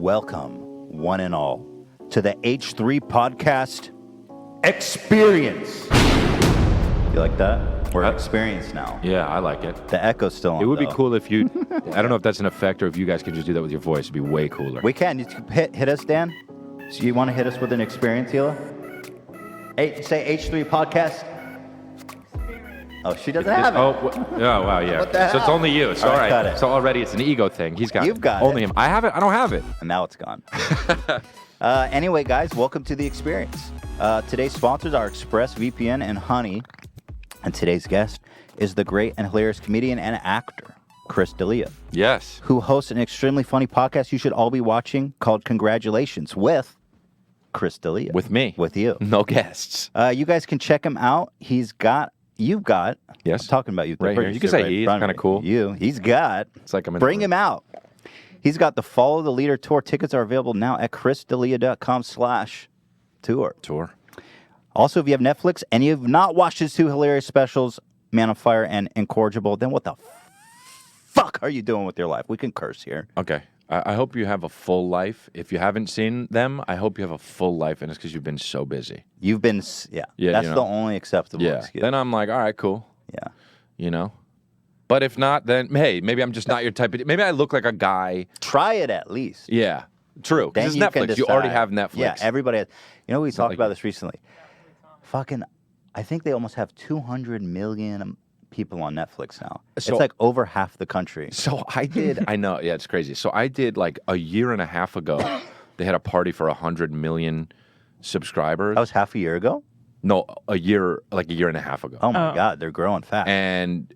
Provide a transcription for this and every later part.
Welcome, one and all, to the H3 Podcast Experience. You like that? We're experienced now. Yeah, I like it. The echo's still on. It would be cool if you, I don't know if that's an effect or if you guys could just do that with your voice. It'd be way cooler. We can. You hit us, Dan. So you want to hit us with an experience, Hila? Say H3 Podcast. Oh, she doesn't have it. Wow, yeah. What the So it's hell? only you. It's all Got right. it. So already it's an ego thing. He's got You've got only it. him. I have it. I don't have it. And now it's gone. Anyway, guys, welcome to the experience. Today's sponsors are ExpressVPN and Honey. And today's guest is the great and hilarious comedian and actor, Chris D'Elia. Yes. Who hosts an extremely funny podcast you should all be watching called Congratulations with Chris D'Elia. With me. With you. No guests. You guys can check him out. You've got. Yes. I'm talking about you. Right here. You can say he. It's kind of cool. He's got. It's like I'm in Bring him out. He's got the Follow the Leader tour. Tickets are available now at chrisdelia.com/tour. Also, if you have Netflix and you have not watched his two hilarious specials, Man on Fire and Incorrigible, then what the fuck are you doing with your life? We can curse here. Okay. I hope you have a full life. If you haven't seen them, I hope you have a full life, and it's because you've been so busy. You've been, yeah. That's the only acceptable excuse. Then I'm like, all right, cool. Yeah. You know? But if not, then, hey, maybe I'm just not your type of... Maybe I look like a guy... Try it at least. Yeah. True. Because it's Then you can Netflix. You already decide. have Netflix. Yeah, everybody has. You know, we talked like about this recently. I think they almost have 200 million people on Netflix now. So- it's like over half the country. So I did... I know. Yeah, it's crazy. So I did, like, a year and a half ago, they had a party for 100 million subscribers. That was half a year ago? No, a year and a half ago. Oh, my God. They're growing fast. And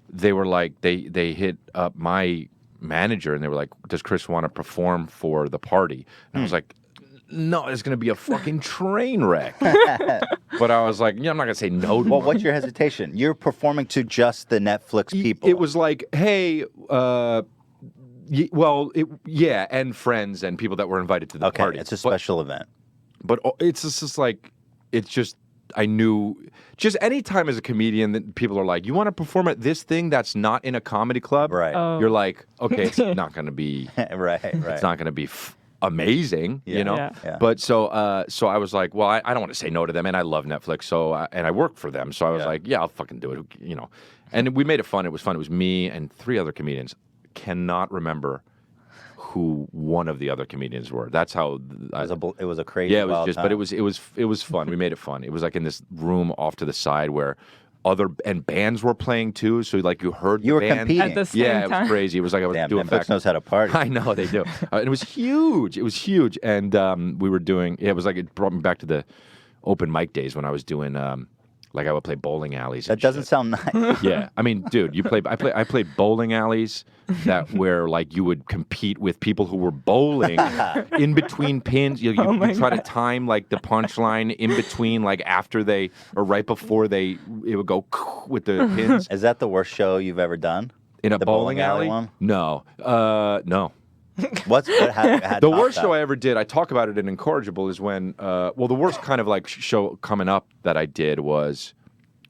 they were like, they hit up my manager and they were like, does Chris want to perform for the party? And I was like, no, it's going to be a fucking train wreck. But I was like, yeah, I'm not going to say no to Well, what's your hesitation? You're performing to just the Netflix people. It was like, hey, and friends and people that were invited to the party. It's a special event. But it's just like, it's just, I knew, just any time as a comedian that people are like, you want to perform at this thing that's not in a comedy club? Right. You're like, okay, it's not going to be, right. it's not going to be amazing, you know? Yeah. But so I was like, well, I don't want to say no to them, and I love Netflix, and I work for them, so I was like, yeah, I'll fucking do it, you know? And we made it fun. It was fun. It was me and 3 other comedians. Cannot remember who one of the other comedians were. That's how it was a crazy. Yeah, it was wild just, time. but it was fun. We made it fun. It was like in this room off to the side where other bands were playing too. So like you heard You were band. competing. At the same Yeah, it time. was crazy. It was like I was Damn, doing Netflix knows how to party. I know they do. And it was huge. It was huge. And we were doing. It was like it brought me back to the open mic days when I was doing. Like I would play bowling alleys. That doesn't sound nice. Yeah, I mean, dude, I played bowling alleys where like you would compete with people who were bowling in between pins. You try to time like the punchline in between, like after they or right before it would go with the pins. Is that the worst show you've ever done? In a The bowling alley one? No, no. Had The worst show I ever did, I talk about it in Incorrigible, is when, the worst kind of like show coming up that I did was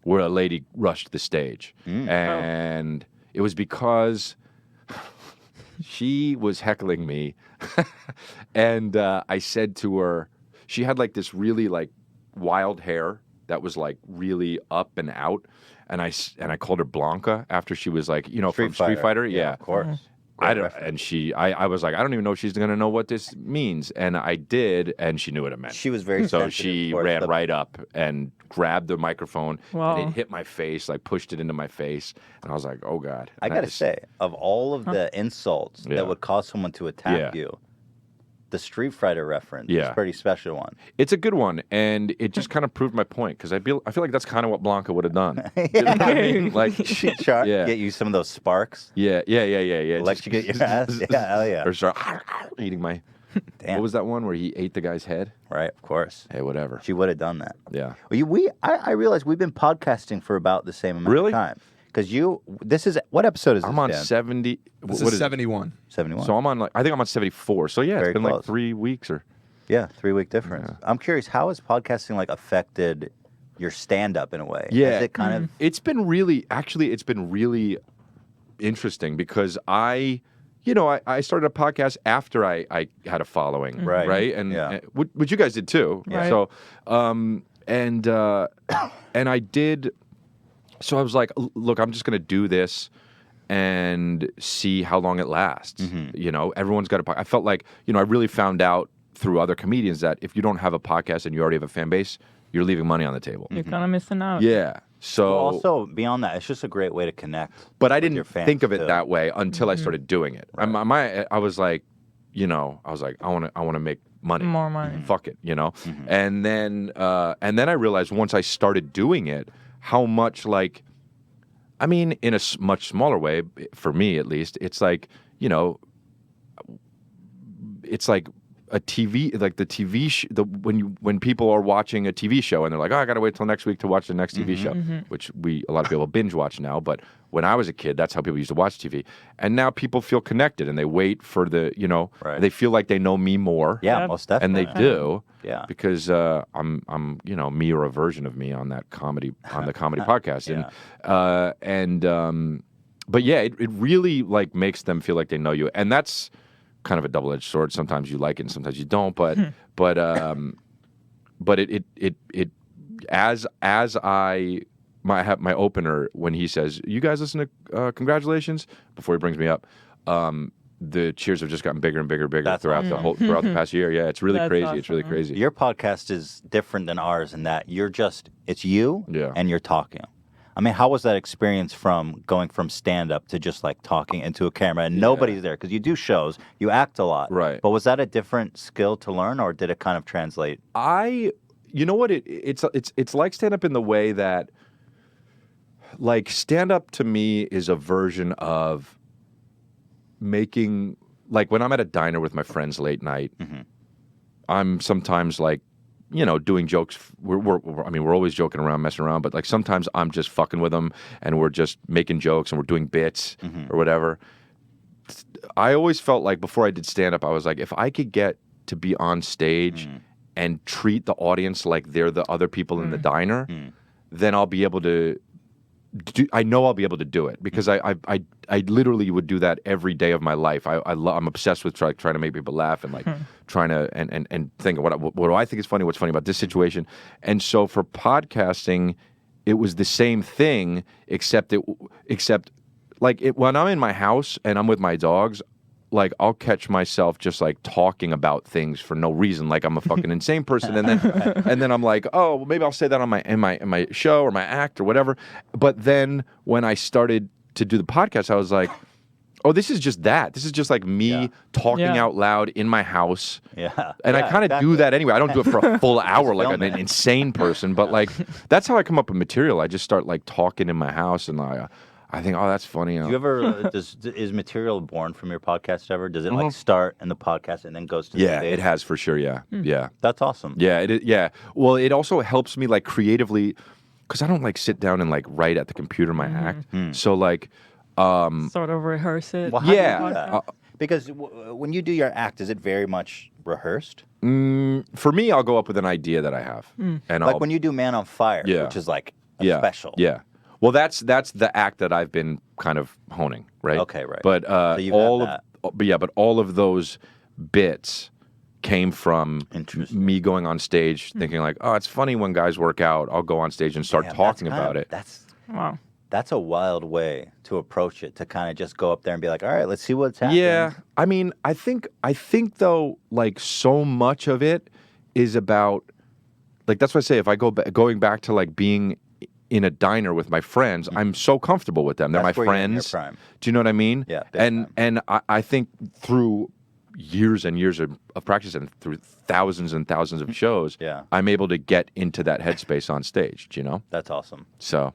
where a lady rushed the stage. And it was because she was heckling me. And I said to her, she had like this really like wild hair that was like really up and out. And I called her Blanca after she was like, from Street Fighter. Yeah, of course. I was like, I don't even know if she's gonna know what this means, and I did, and she knew what it meant. She was very so sensitive she towards ran right up and grabbed the microphone, Wow. and it hit my face, like pushed it into my face, and I was like, oh god. I gotta say, of all of the insults Yeah. that would cause someone to attack Yeah. you, the Street Fighter reference is a pretty special one. It's a good one, and it just kind of proved my point because I feel like that's kind of what Blanca would have done. You know what I mean? Like, She'd get you some of those sparks. yeah. Let you get your ass. Yeah, hell yeah. Or start eating my. Damn. What was that one where he ate the guy's head? Right, of course. Hey, whatever. She would have done that. Yeah. I realized we've been podcasting for about the same amount Really? of time. Because what episode is this, I'm on Dan? 70. This what is 71. 71. So I think I'm on 74. So yeah, Very it's been close. like 3 weeks or. Yeah, 3-week difference. Yeah. I'm curious, how has podcasting like affected your stand-up in a way? Yeah. Has it kind of... It's been really interesting because I I started a podcast after I had a following, Right. right? And Yeah. which you guys did too. Right. So, and I did. So I was like, look, I'm just going to do this and see how long it lasts. Everyone's got I felt like, I really found out through other comedians that if you don't have a podcast and you already have a fan base, you're leaving money on the table. You're kind of missing out. Yeah. So Well, also, beyond that, it's just a great way to connect. but I with didn't your fans, think of it too. that way until I started doing it. I was like, I want to make money. More money. Fuck it, And then I realized once I started doing it, how much in a much smaller way, for me at least, it's like, it's like a TV, like the TV, when people are watching a TV show and they're like, oh, I got to wait till next week to watch the next TV show, which a lot of people binge watch now. But when I was a kid, that's how people used to watch TV. And now people feel connected and they wait for Right. they feel like they know me more. Yeah, Yep. most And definitely. they do. Yeah. Because I'm me or a version of me on the comedy podcast. But yeah, it really makes them feel like they know you. And that's kind of a double-edged sword. Sometimes you like it and sometimes you don't, but it as I have my opener when he says, "You guys listen to congratulations," before he brings me up, the cheers have just gotten bigger and bigger and bigger That's throughout throughout the past year. Yeah, it's really That's crazy. It's really awesome. crazy. Your podcast is different than ours in that it's you and you're talking. I mean, how was that experience from going from stand-up to just talking into a camera and nobody's there? Because you do shows, you act a lot. Right. But was that a different skill to learn or did it kind of translate? You know what? It's like stand-up in the way that, stand-up to me is a version of making, when I'm at a diner with my friends late night, I'm sometimes doing jokes. We're always joking around, messing around, but sometimes I'm just fucking with them and we're just making jokes and we're doing bits or whatever. I always felt like before I did stand-up, I was like, if I could get to be on stage and treat the audience like they're the other people in the diner, then I'll be able to I'll be able to do it because I literally would do that every day of my life. I'm obsessed with trying to make people laugh and trying to and think of what do I think is funny, what's funny about this situation. And so for podcasting, it was the same thing except when I'm in my house and I'm with my dogs, I'll catch myself just talking about things for no reason, like I'm a fucking insane person, and then I'm like, oh, well, maybe I'll say that on my show or my act or whatever. But then when I started to do the podcast, I was like, oh, this is just that. This is just me talking out loud in my house. Yeah. And I kind of do that anyway. I don't do it for a full hour like an film it. insane person, but that's how I come up with material. I just start talking in my house and I think, oh, that's funny. Do you ever, is material born from your podcast ever? Does it start in the podcast and then goes to the stage? It has for sure. Yeah. Yeah. That's awesome. Yeah. Yeah. Well, it also helps me creatively because I don't sit down and write at the computer my act. So Sort of rehearse it. Well, how do you Yeah. do that? Because when you do your act, is it very much rehearsed? for me, I'll go up with an idea that I have, and I'll When you do Man on Fire, Yeah. which is a special. Yeah. Well, that's the act that I've been kind of honing, right? Okay, right. But So you've had but all of those bits came from Interesting. me going on stage thinking oh, it's funny when guys work out. I'll go on stage and start Damn, talking that's about it. Wow. That's a wild way to approach it, to kind of just go up there and be like, all right, let's see what's happening. Yeah, I mean, I think though, so much of it is about, that's why I say if I going back to being in a diner with my friends, I'm so comfortable with them. They're That's my where you're in your friends. prime. Do you know what I mean? Yeah, big And I think through years and years of practice and through thousands and thousands of shows, Yeah. I'm able to get into that headspace on stage. Do you know? That's awesome. So,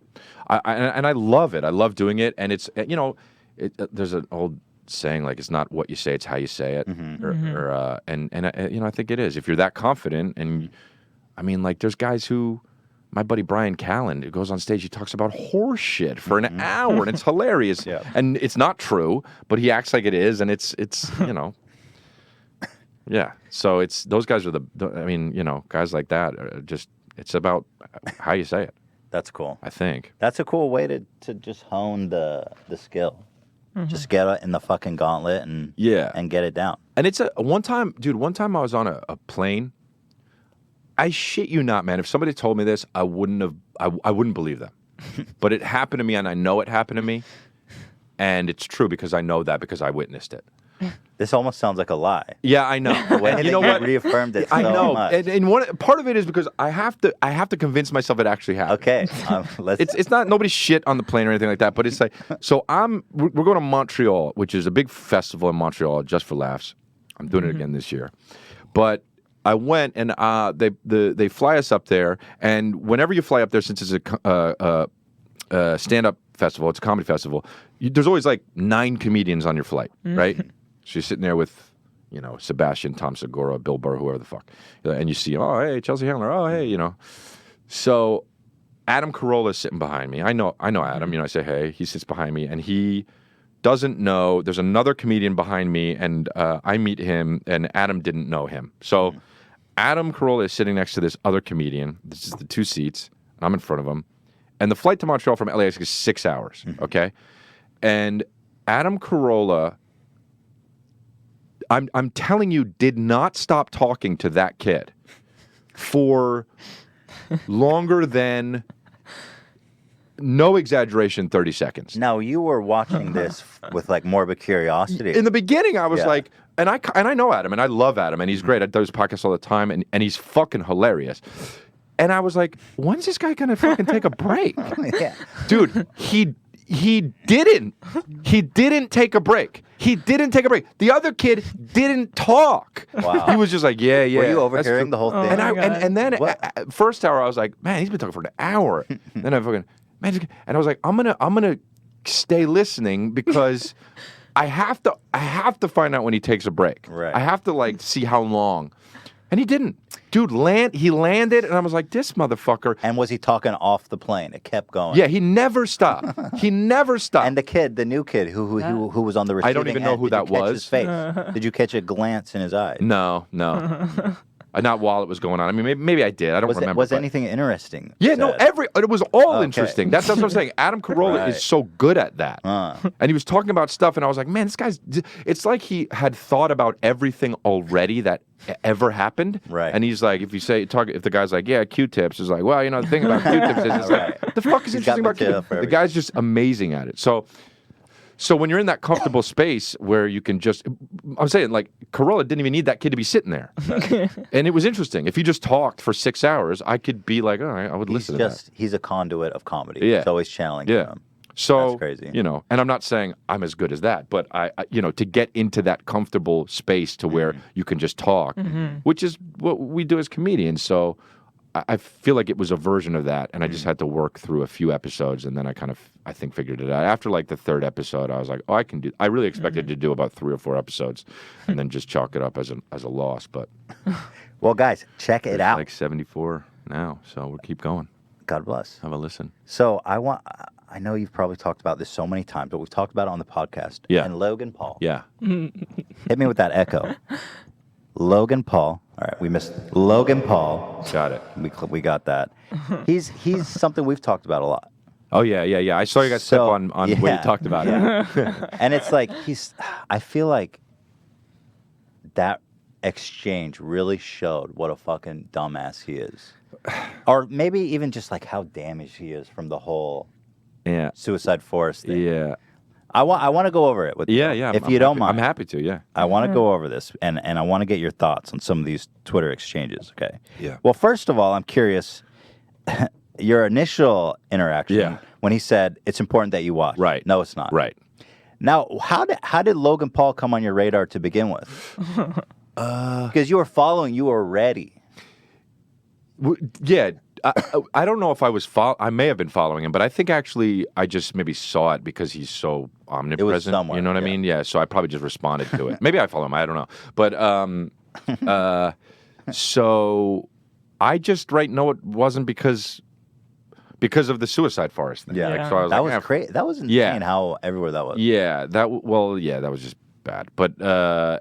I love it. I love doing it, and it's there's an old saying it's not what you say, it's how you say it, I think it is. If you're that confident, and I mean, there's guys who. My buddy Brian Callen, who goes on stage, he talks about horse shit for an hour, and it's hilarious. Yeah. And it's not true, but he acts like it is, and it's yeah. So it's those guys are guys like that are just. It's about how you say it. That's cool. I think. That's a cool way to just hone the skill. Just get it in the fucking gauntlet and get it down. And it's one time I was on a plane. I shit you not, man. If somebody told me this, I wouldn't believe them. But it happened to me, and I know it happened to me. And it's true because I know that because I witnessed it. This almost sounds like a lie. Yeah, I know. You know what? Reaffirmed it. I know, much. and part of it is because I have to convince myself it actually happened. Okay, it's not nobody shit on the plane or anything like that, but it's like so we're going to Montreal, which is a big festival in Montreal just for laughs. I'm doing it again this year, but I went and they fly us up there, and whenever you fly up there, since it's a stand-up festival, it's a comedy festival. There's always like 9 comedians on your flight, right? So you're sitting there with, Sebastian, Tom Segura, Bill Burr, whoever the fuck. And you see, oh, hey, Chelsea Handler, oh, hey, So Adam Carolla is sitting behind me. I know Adam. I say, hey, he sits behind me, and he doesn't know. There's another comedian behind me, and I meet him, and Adam didn't know him. So Adam Carolla is sitting next to this other comedian. This is the 2 seats, and I'm in front of him. And the flight to Montreal from LAX is 6 hours, okay? And Adam Carolla, I'm telling you, did not stop talking to that kid for longer than, no exaggeration, 30 seconds. Now, you were watching this with like morbid curiosity. In the beginning, I was like, and I know Adam, and I love Adam, and he's great. I do his podcast all the time, and he's fucking hilarious. And I was like, when's this guy gonna fucking take a break? Dude, he didn't. He didn't take a break. He didn't take a break. The other kid didn't talk. Wow. He was just like, yeah. Were you overhearing the whole thing? And then first hour I was like, man, he's been talking for an hour. Then I fucking and I was like, I'm gonna stay listening because I have to find out when he takes a break. Right. I have to see how long. And he didn't. Dude, he landed, and I was like, this motherfucker. And was he talking off the plane? It kept going. Yeah, he never stopped. He never stopped. And the new kid who was on the receiving I don't even know end, who that was. His face? Did you catch a glance in his eyes? No. Not while it was going on. I mean, maybe I did. I don't remember. Was anything interesting? Yeah, no. It was all interesting. That's what I'm saying. Adam Carolla is so good at that. And he was talking about stuff, and I was like, man, this guy's. It's like he had thought about everything already that ever happened. Right. And he's like, if the guy's like, yeah, Q-tips, is like, well, the thing about Q-tips is, it's like, what the fuck is interesting about Q-tips? The guy's just amazing at it. So when you're in that comfortable space where you can just, I'm saying, Carolla didn't even need that kid to be sitting there. And it was interesting. If he just talked for 6 hours, I could be like, all right, I would listen to that. He's a conduit of comedy. Yeah. He's always channeling him. So, that's crazy. And I'm not saying I'm as good as that, but I to get into that comfortable space to where you can just talk, which is what we do as comedians. So I feel like it was a version of that, and I just had to work through a few episodes, and then I think figured it out. After the 3rd episode, I was like, oh, I can do. I really expected to do about 3 or 4 episodes, and then just chalk it up as a loss. But well, guys, check it out. Like 74 now, so we'll keep going. God bless. Have a listen. So I know you've probably talked about this so many times, but we've talked about it on the podcast. Yeah. And Logan Paul. Yeah. Hit me with that echo. Logan Paul. All right, we missed Logan Paul. Got it. We got that. He's something we've talked about a lot. Oh yeah. I saw you guys step on when you talked about it. And it's like I feel like that exchange really showed what a fucking dumbass he is. Or maybe even just how damaged he is from the whole Suicide Forest thing. Yeah. I want to go over it with you. Yeah. If you don't mind. I'm happy to, yeah. I want to go over this, and I want to get your thoughts on some of these Twitter exchanges, okay? Yeah. Well, first of all, I'm curious, your initial interaction when he said, it's important that you watch. Right. No, it's not. Right. Now, how did Logan Paul come on your radar to begin with? Because you were ready. Yeah. I don't know if I was I may have been following him, but I think actually I just maybe saw it because he's so omnipresent. It was somewhere, you know what I mean? Yeah. So I probably just responded to it. Maybe I follow him. I don't know. But so I just no, it wasn't because of the Suicide Forest thing. Yeah. So I was that was crazy. That was insane how everywhere that was. Yeah. That was just bad. But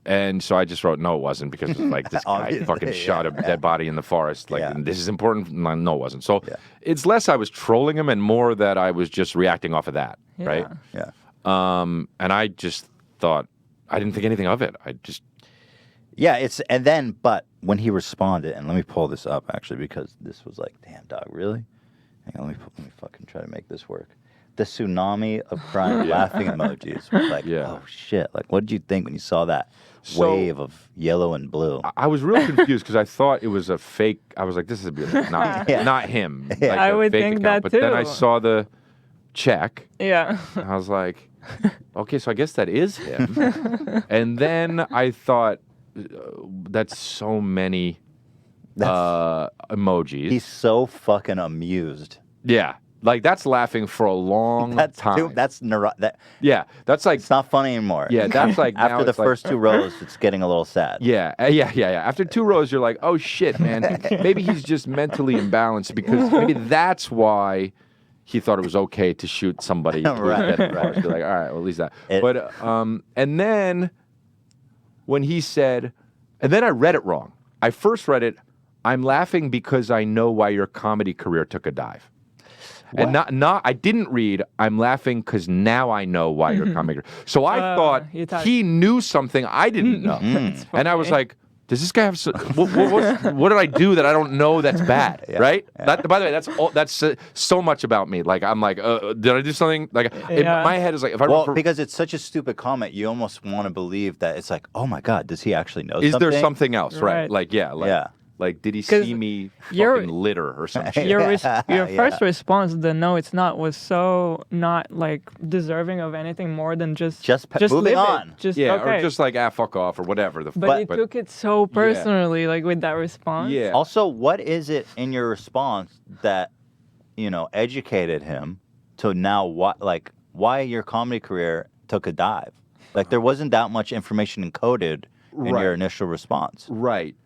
and so I just wrote, no, it wasn't, because it was this guy fucking shot a dead body in the forest. This is important. No, it wasn't. So it's less I was trolling him and more that I was just reacting off of that, right? Yeah. And I just thought, I didn't think anything of it. Yeah, but when he responded, and let me pull this up actually because this was like, damn, dog, really? Hang on, let me fucking try to make this work. The tsunami of crying, laughing emojis was like, oh shit! Like, what did you think when you saw that wave of yellow and blue? I was real confused because I thought it was a fake. I was like, this is not him. Yeah. Like I a would fake think account. that But then I too. saw the check. Yeah. And I was like, okay, so I guess that is him. And then I thought, that's so many emojis. He's so fucking amused. Yeah. Like, that's laughing for a long time. That's Yeah. That's like, it's not funny anymore. yeah, that's like, now after the it's like, first two rows, it's getting a little sad. yeah. After two rows, you're like, oh shit, man. Maybe he's just mentally imbalanced because maybe that's why he thought it was okay to shoot somebody. Right. Be like, all right, well, at least that. And then when he said, and then I read it wrong. I first read it, I'm laughing because I know why your comedy career took a dive. What? And not I didn't read, I'm laughing because now I know why you're comedy career. So I thought he knew something I didn't know. And I was like, does this guy have what did I do that I don't know that's bad, right? Yeah. By the way, that's so much about me. Like, I'm like, did I do something? Like, my head is like, if I because it's such a stupid comment, you almost want to believe that it's like, oh my God, does he actually know something? Is there something else, right? Right. Like, like, did he see me fucking litter or something? Your first response, the no, it's not, was so not like deserving of anything more than just moving live on. It. Just, or just like, fuck off or whatever. But he took it so personally, like with that response. Yeah. Also, what is it in your response that, educated him to now why your comedy career took a dive? Like, there wasn't that much information encoded in your initial response. Right.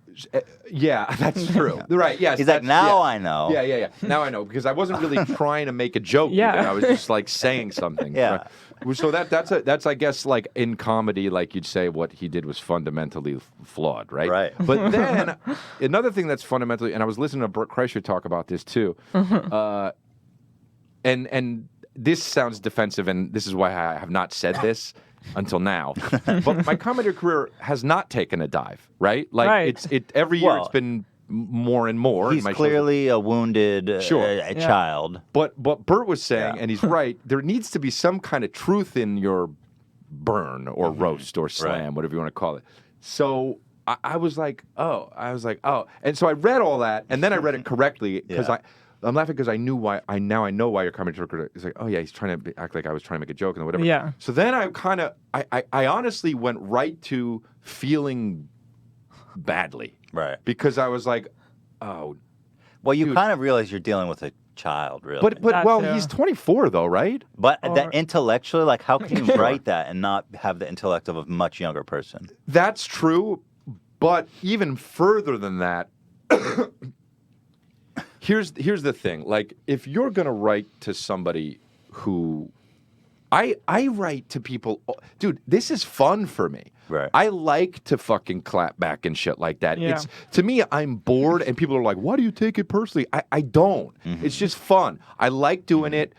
Yeah, that's true. Right, yes. He's like, now I know. Yeah. Now I know, because I wasn't really trying to make a joke. Yeah. Even. I was just like saying something. Yeah. Right? So that's I guess, like in comedy, like you'd say what he did was fundamentally flawed, right? Right. But then another thing that's fundamentally, and I was listening to Croix talk about this too, and this sounds defensive, and this is why I have not said this until now. But my comedy career has not taken a dive, right? Like every year it's been more and more. He's clearly a wounded child. But Bert was saying, and he's right, there needs to be some kind of truth in your burn or roast or slam, whatever you want to call it. So I was like, oh. And so I read all that, and then I read it correctly because I'm laughing because I knew why. I know why your comedy career is like, oh yeah, he's trying to act like I was trying to make a joke and whatever. Yeah. So then I honestly went right to feeling badly. Right. Because I was like, oh. Well, you kind of realize you're dealing with a child, really. But he's 24 though, right? But that intellectually, like, how can you write that and not have the intellect of a much younger person? That's true, but even further than that. Here's the thing. Like, if you're gonna write to somebody who, I write to people, dude. This is fun for me. Right. I like to fucking clap back and shit like that. Yeah. It's to me, I'm bored, and people are like, "Why do you take it personally?" I don't. Mm-hmm. It's just fun. I like doing it.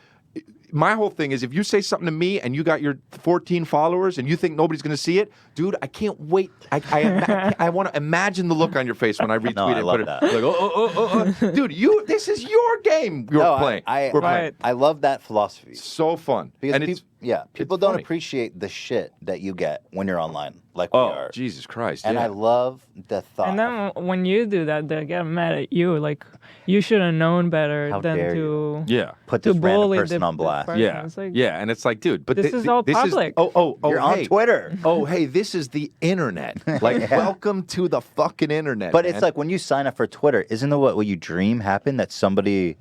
My whole thing is, if you say something to me and you got your 14 followers and you think nobody's going to see it, dude, I can't wait. I want to imagine the look on your face when I retweet it. I love that. Like, dude, this is your game you're playing. We're playing. I love that philosophy. So fun. Because And people it's don't funny. appreciate the shit that you get when you're online, like we are. Jesus Christ. And yeah. I love the thought. And then when you do that, they get mad at you. Like, you should have known better How than dare to Yeah. Put to this random bully person on blast. person. Yeah. It's like, Yeah, and it's like, dude, but This is all public. You're on hey. Twitter. Oh, hey, this is the internet. Like, welcome to the fucking internet. But man. it's like when you sign up for Twitter, isn't that what you dream happen? That somebody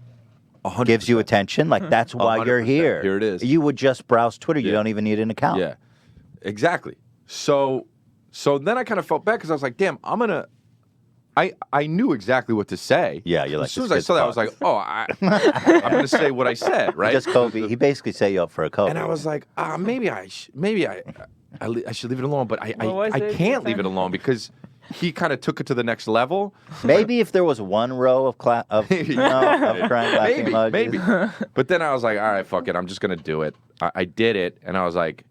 100%. gives you attention? Like, that's why you're 100%. here. Here it is. You would just browse Twitter. You Yeah. don't even need an account. Yeah, exactly. So then I kind of felt bad because I was like, damn, I knew exactly what to say. Yeah, you're like, as soon this as I kid's saw that, I was like, fucked. I'm going to say what I said, right? Just Kobe. He basically set you up for a Kobe. And I was like, maybe I should leave it alone, but I What was it can't leave it again? alone because he kind of took it to the next level. Maybe if there was one row of crying laughing emojis. Maybe. But then I was like, all right, fuck it. I'm just going to do it. I did it, and I was like,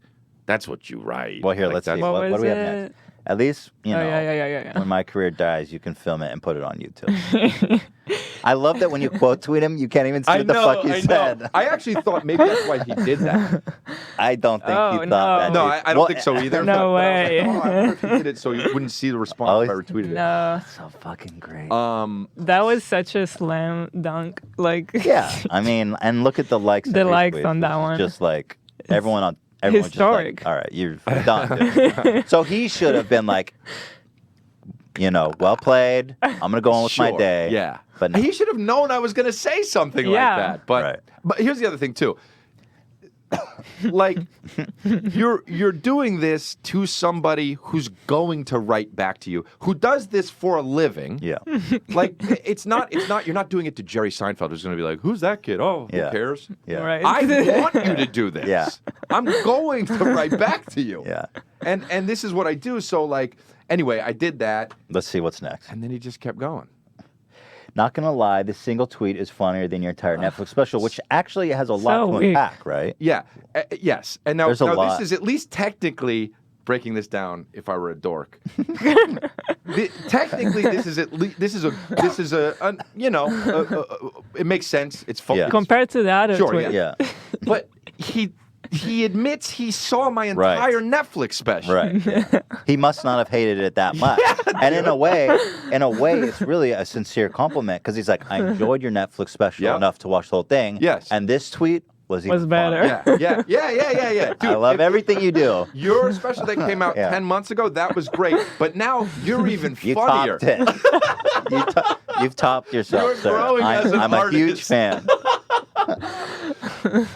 that's what you write. Well, here, like, let's see. What What do we have was next? At least, you know, yeah. when my career dies, you can film it and put it on YouTube. I love that when you quote tweet him, you can't even see what the fuck you said. I actually thought maybe that's why he did that. I don't think Oh, he thought no. that. No, dude. I don't think so either. No but I was way. like, oh, I wonder if he did it so you wouldn't see the response if I retweeted it. No, So fucking great. that was such a slam dunk. Like, Yeah, I mean, and look at the likes. and The likes retweets. on that It's one. Just like everyone's just historic. like, all right, you're done. Dude. So he should have been like, you know, well played. I'm gonna go on with my Sure, day. Yeah, but no. he should have known I was going to say something like Yeah. that. But Right. but here's the other thing too. Like you're doing this to somebody who's going to write back to you, who does this for a living. Yeah, Like it's not you're not doing it to Jerry Seinfeld, who's going to be like, who's that kid? Oh, Yeah. who cares? yeah, Right. I want you to do this. Yeah. I'm going to write back to you. yeah. And this is what I do. So like anyway, I did that, Let's see what's next. and then he just kept going. Not gonna lie, this single tweet is funnier than your entire Netflix special, which actually has a lot So to weak. unpack, right? Yeah. Yes. And now, There's a lot. this is at least technically breaking this down. If I were a dork, technically this is at least this is a you know it makes sense. It's focused. Yeah. compared to the other Sure, tweet. Yeah, But he admits he saw my entire Netflix special. right. Yeah. He must not have hated it that much. And in a way, it's really a sincere compliment because he's like, I enjoyed your Netflix special Yeah. enough to watch the whole thing. Yes. And this tweet was even better. funnier. Yeah. Dude, I love if- everything you do. Your special that came out Yeah. 10 months ago, that was great. But now you're even You funnier. topped it. You've topped yourself, You're sir. growing as an I'm a huge artist. fan.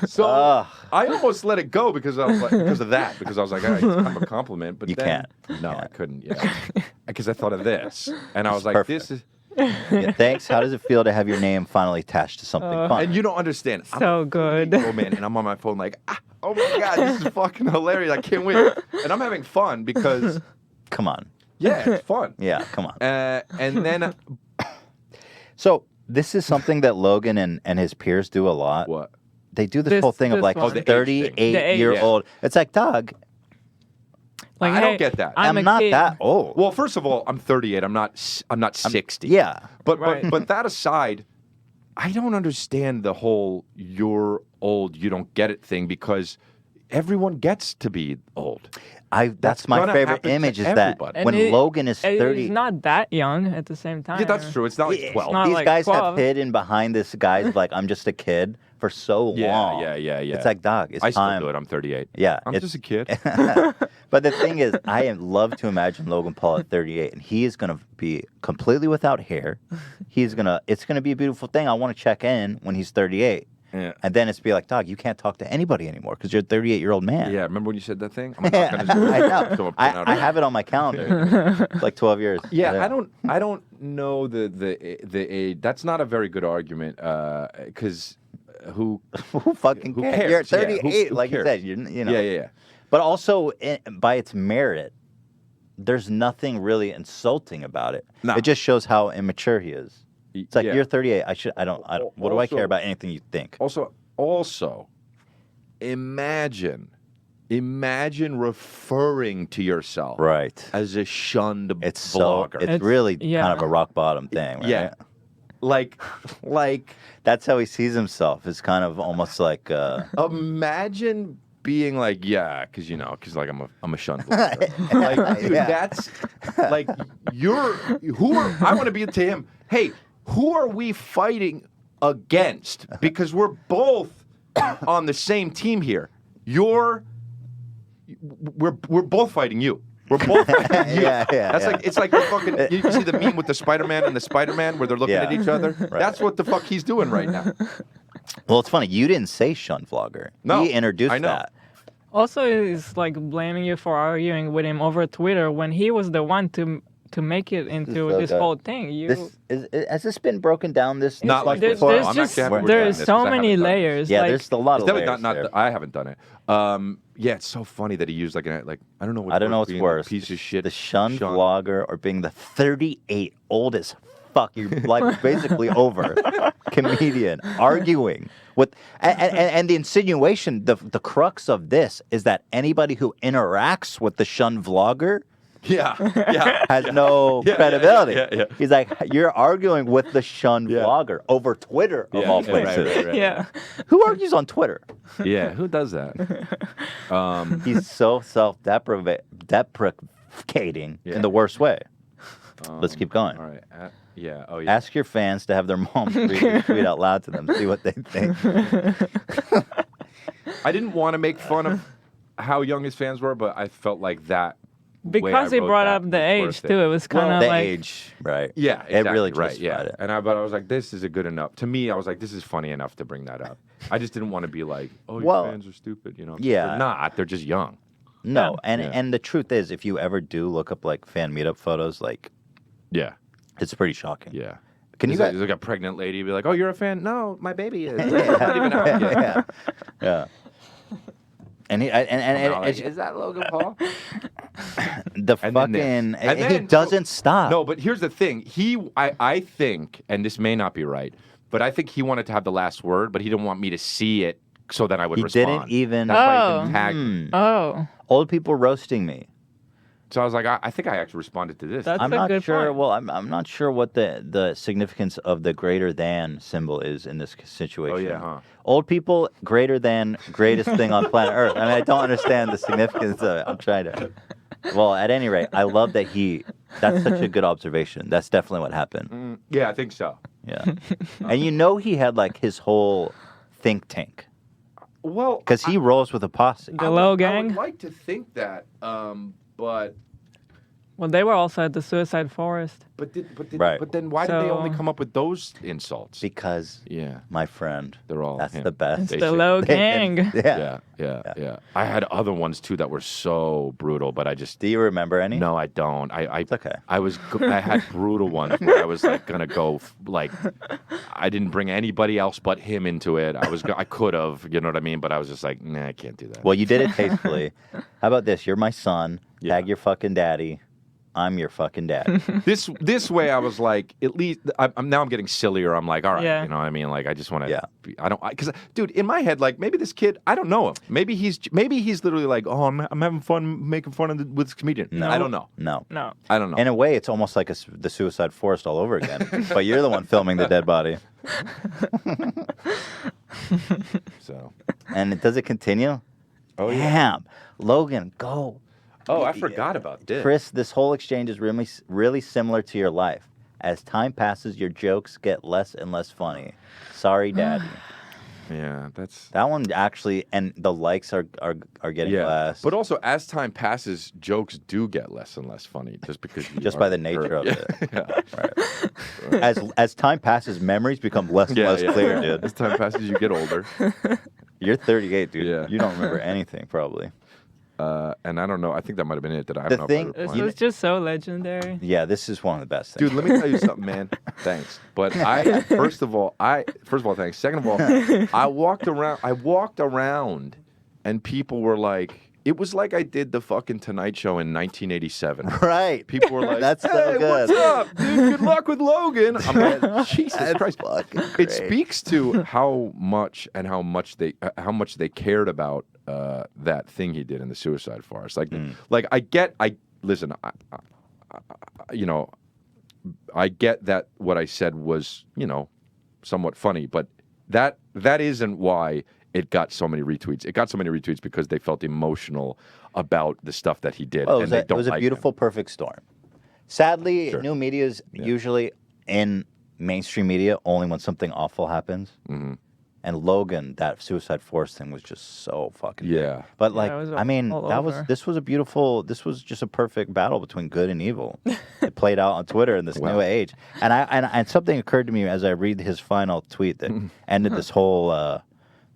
So Ugh. I almost let it go because I was like, because of that. Because I was like, all right, it's kind of a compliment. But You then, can't. No, Yeah. I couldn't. Yeah, because I thought of this, and I was like, perfect. this is. Yeah, thanks. How does it feel to have your name finally attached to something fun? And you don't understand. I'm So a good. 38-year-old man, and I'm on my phone like, oh my god, this is fucking hilarious. I can't wait, and I'm having fun because Come on. yeah, it's fun. Yeah, come on. And then So this is something that Logan and his peers do a lot. what? They do this This- whole thing of this like one. Oh, the age thing. 38-year-old. It's like, dog, Like, I don't hey, get that. I'm a not kid. that old. Well, first of all, I'm 38. I'm not 60. Yeah. But Right. but that aside, I don't understand the whole "you're old, you don't get it" thing because everyone gets to be old. That's my gonna favorite happen to image is that everybody. And when it- Logan is and 30. He's not that young at the same time. Yeah, that's true. It's not like 12. not These like guys 12. have hidden behind this guy's of like, I'm just a kid for so long. Yeah. It's like, dog, it's I still time. do it. I'm 38. Yeah, I'm it's- just a kid. But the thing is, I love to imagine Logan Paul at 38, and he is going to be completely without hair. It's going to be a beautiful thing. I want to check in when he's 38. Yeah. And then it's be like, dog, you can't talk to anybody anymore because you're a 38-year-old man. Yeah, remember when you said that thing? I'm Yeah, not gonna I know. So I'll print out I a- have it on my calendar. It's like 12 years. Yeah, I don't know the age. That's not a very good argument because who Who fucking Who cares? cares? You're at Yeah, 38, who like you cares? said. You know. Yeah. But also, by its merit, there's nothing really insulting about it. No. It just shows how immature he is. It's like, Yeah. you're 38. I don't. What do I care Also- about anything you think? Also, imagine referring to yourself Right. as a shunned It's blogger. It's It's- really yeah. kind of a rock bottom thing, right? Yeah. like That's how he sees himself. It's kind of almost like imagine being like, yeah, because like I'm a shunned blogger. Like, dude, Yeah. that's like I want to be to him. Hey, who are we fighting against? Because we're both on the same team here. We're both fighting you. We're both fighting you. Yeah, That's yeah. like it's like the fucking. You see the meme with the Spider-Man and the Spider-Man where they're looking Yeah. at each other. Right. That's what the fuck he's doing right now. Well, it's funny. You didn't say shun vlogger. No, He introduced I know. that. Also, he's like blaming you for arguing with him over Twitter when he was the one to to make it into so this good. whole thing. Has this been broken down? This Not much like this. before? There's I'm just actually happy we're there doing is this, so 'cause I many haven't done it. layers. Yeah, like, there's a lot It's of definitely layers there. I haven't done it. Yeah, it's so funny that he used like I don't know. I don't know what's being a worse. Piece of shit. The shunned vlogger or being the 38 oldest fuck your life is basically over comedian arguing with and the insinuation, the crux of this is that anybody who interacts with the shunned vlogger Yeah. has no credibility. Yeah. He's like, you're arguing with the shunned Yeah. vlogger over Twitter of all places. Right. yeah. Who argues on Twitter? Yeah, who does that? He's so self-deprecating in the worst way. Let's keep going. All right. Yeah. Oh, yeah. Ask your fans to have their moms read the tweet out loud to them. See what they think. I didn't want to make fun of how young his fans were, but I felt like that. Because he brought up the age too. It was kind of The like age, right? Yeah, exactly, It really right. justified Yeah, it. but I was like, this is a good enough. To me, I was like, this is funny enough to bring that up. I just didn't want to be like, oh, your Well, fans are stupid. You know? yeah. They're not. They're just young. No, Yeah. and the truth is, if you ever do look up like fan meetup photos, like Yeah. it's pretty shocking. Yeah. Can you There's guys? like a pregnant lady be like, oh, you're a fan? No, my baby is. It's not even out yet. yeah. And he I'm and like, is that Logan Paul? the And then this. fucking And he then- doesn't stop. No, but here's the thing. I think, and this may not be right, but I think he wanted to have the last word, but he didn't want me to see it so that I would he respond. didn't even. That's why he Oh. didn't tag me. oh, Old people roasting me. So I was like, I think I actually responded to this. That's I'm a not good sure. point. Well, I'm not sure what the significance of the greater than symbol is in this situation. Oh, yeah, huh? Old people, greater than, greatest thing on planet Earth. I mean, I don't understand the significance of it. I'm trying to. Well, at any rate, I love that that's such a good observation. That's definitely what happened. Yeah, I think so. Yeah. And you know he had like his whole think tank. Well, Because he rolls with a posse. The Low I Gang? would like to think that, but well, they were also at the Suicide Forest. Right. but then why did they only So- come up with those insults? Because, Yeah, my friend, they're all that's him. the best. It's the Basic. Low They Gang. can- Yeah. I had other ones too that were so brutal, but I just Do you remember any? no, I don't. I okay. I had brutal ones where I was like gonna go like I didn't bring anybody else but him into it. I could have, you know what I mean, but I was just like, nah, I can't do that. Well, you did it tastefully. How about this? You're my son. Yeah. Tag your fucking daddy. I'm your fucking daddy. This way, I was like, at least I'm getting sillier. I'm like, all right, Yeah. you know what I mean? Like, I just want to. Yeah. Because dude, in my head, like maybe this kid, I don't know him. Maybe he's literally like, oh, I'm having fun making fun of with this comedian. No. I don't know. No. No. I don't know. In a way, it's almost like the Suicide Forest all over again. But you're the one filming the dead body. So. And does it continue? Oh yeah. Damn. Logan, go. Oh, I forgot about this. Chris, this whole exchange is really, really similar to your life. As time passes, your jokes get less and less funny. Sorry, Daddy. Yeah, that's. That one actually, and the likes are getting Yeah, less. but also as time passes, jokes do get less and less funny just because you just are by the nature hurt. of it. Yeah. Right. As time passes, memories become less and less clear, dude. As time passes, you get older. You're 38, dude. Yeah. You don't remember anything, probably. And I don't know. I think that might have been it. That I The don't know. thing- If I This replied. was just so legendary. Yeah, this is one of the best things. Dude, let me tell you something, man. Thanks, but first of all, thanks. Second of all, I walked around, and people were like, it was like I did the fucking Tonight Show in 1987. Right. People were like, That's so "Hey, good. what's up, dude? Good luck with Logan." I'm like, Jesus That's Christ! fucking It great. speaks to how much they cared about that thing he did in the Suicide Forest. Like, listen. I get that what I said was, somewhat funny, but that isn't why it got so many retweets. It got so many retweets because they felt emotional about the stuff that he did. Well, and they it don't was a like beautiful, perfect storm. Sadly, Sure. new media is usually in mainstream media only when something awful happens. Mm-hmm. And Logan, that Suicide Force thing was just so fucking big. Yeah. But Yeah, like, it was I mean, all this was just a perfect battle between good and evil. It played out on Twitter in this Wow. new age. And something occurred to me as I read his final tweet that ended this whole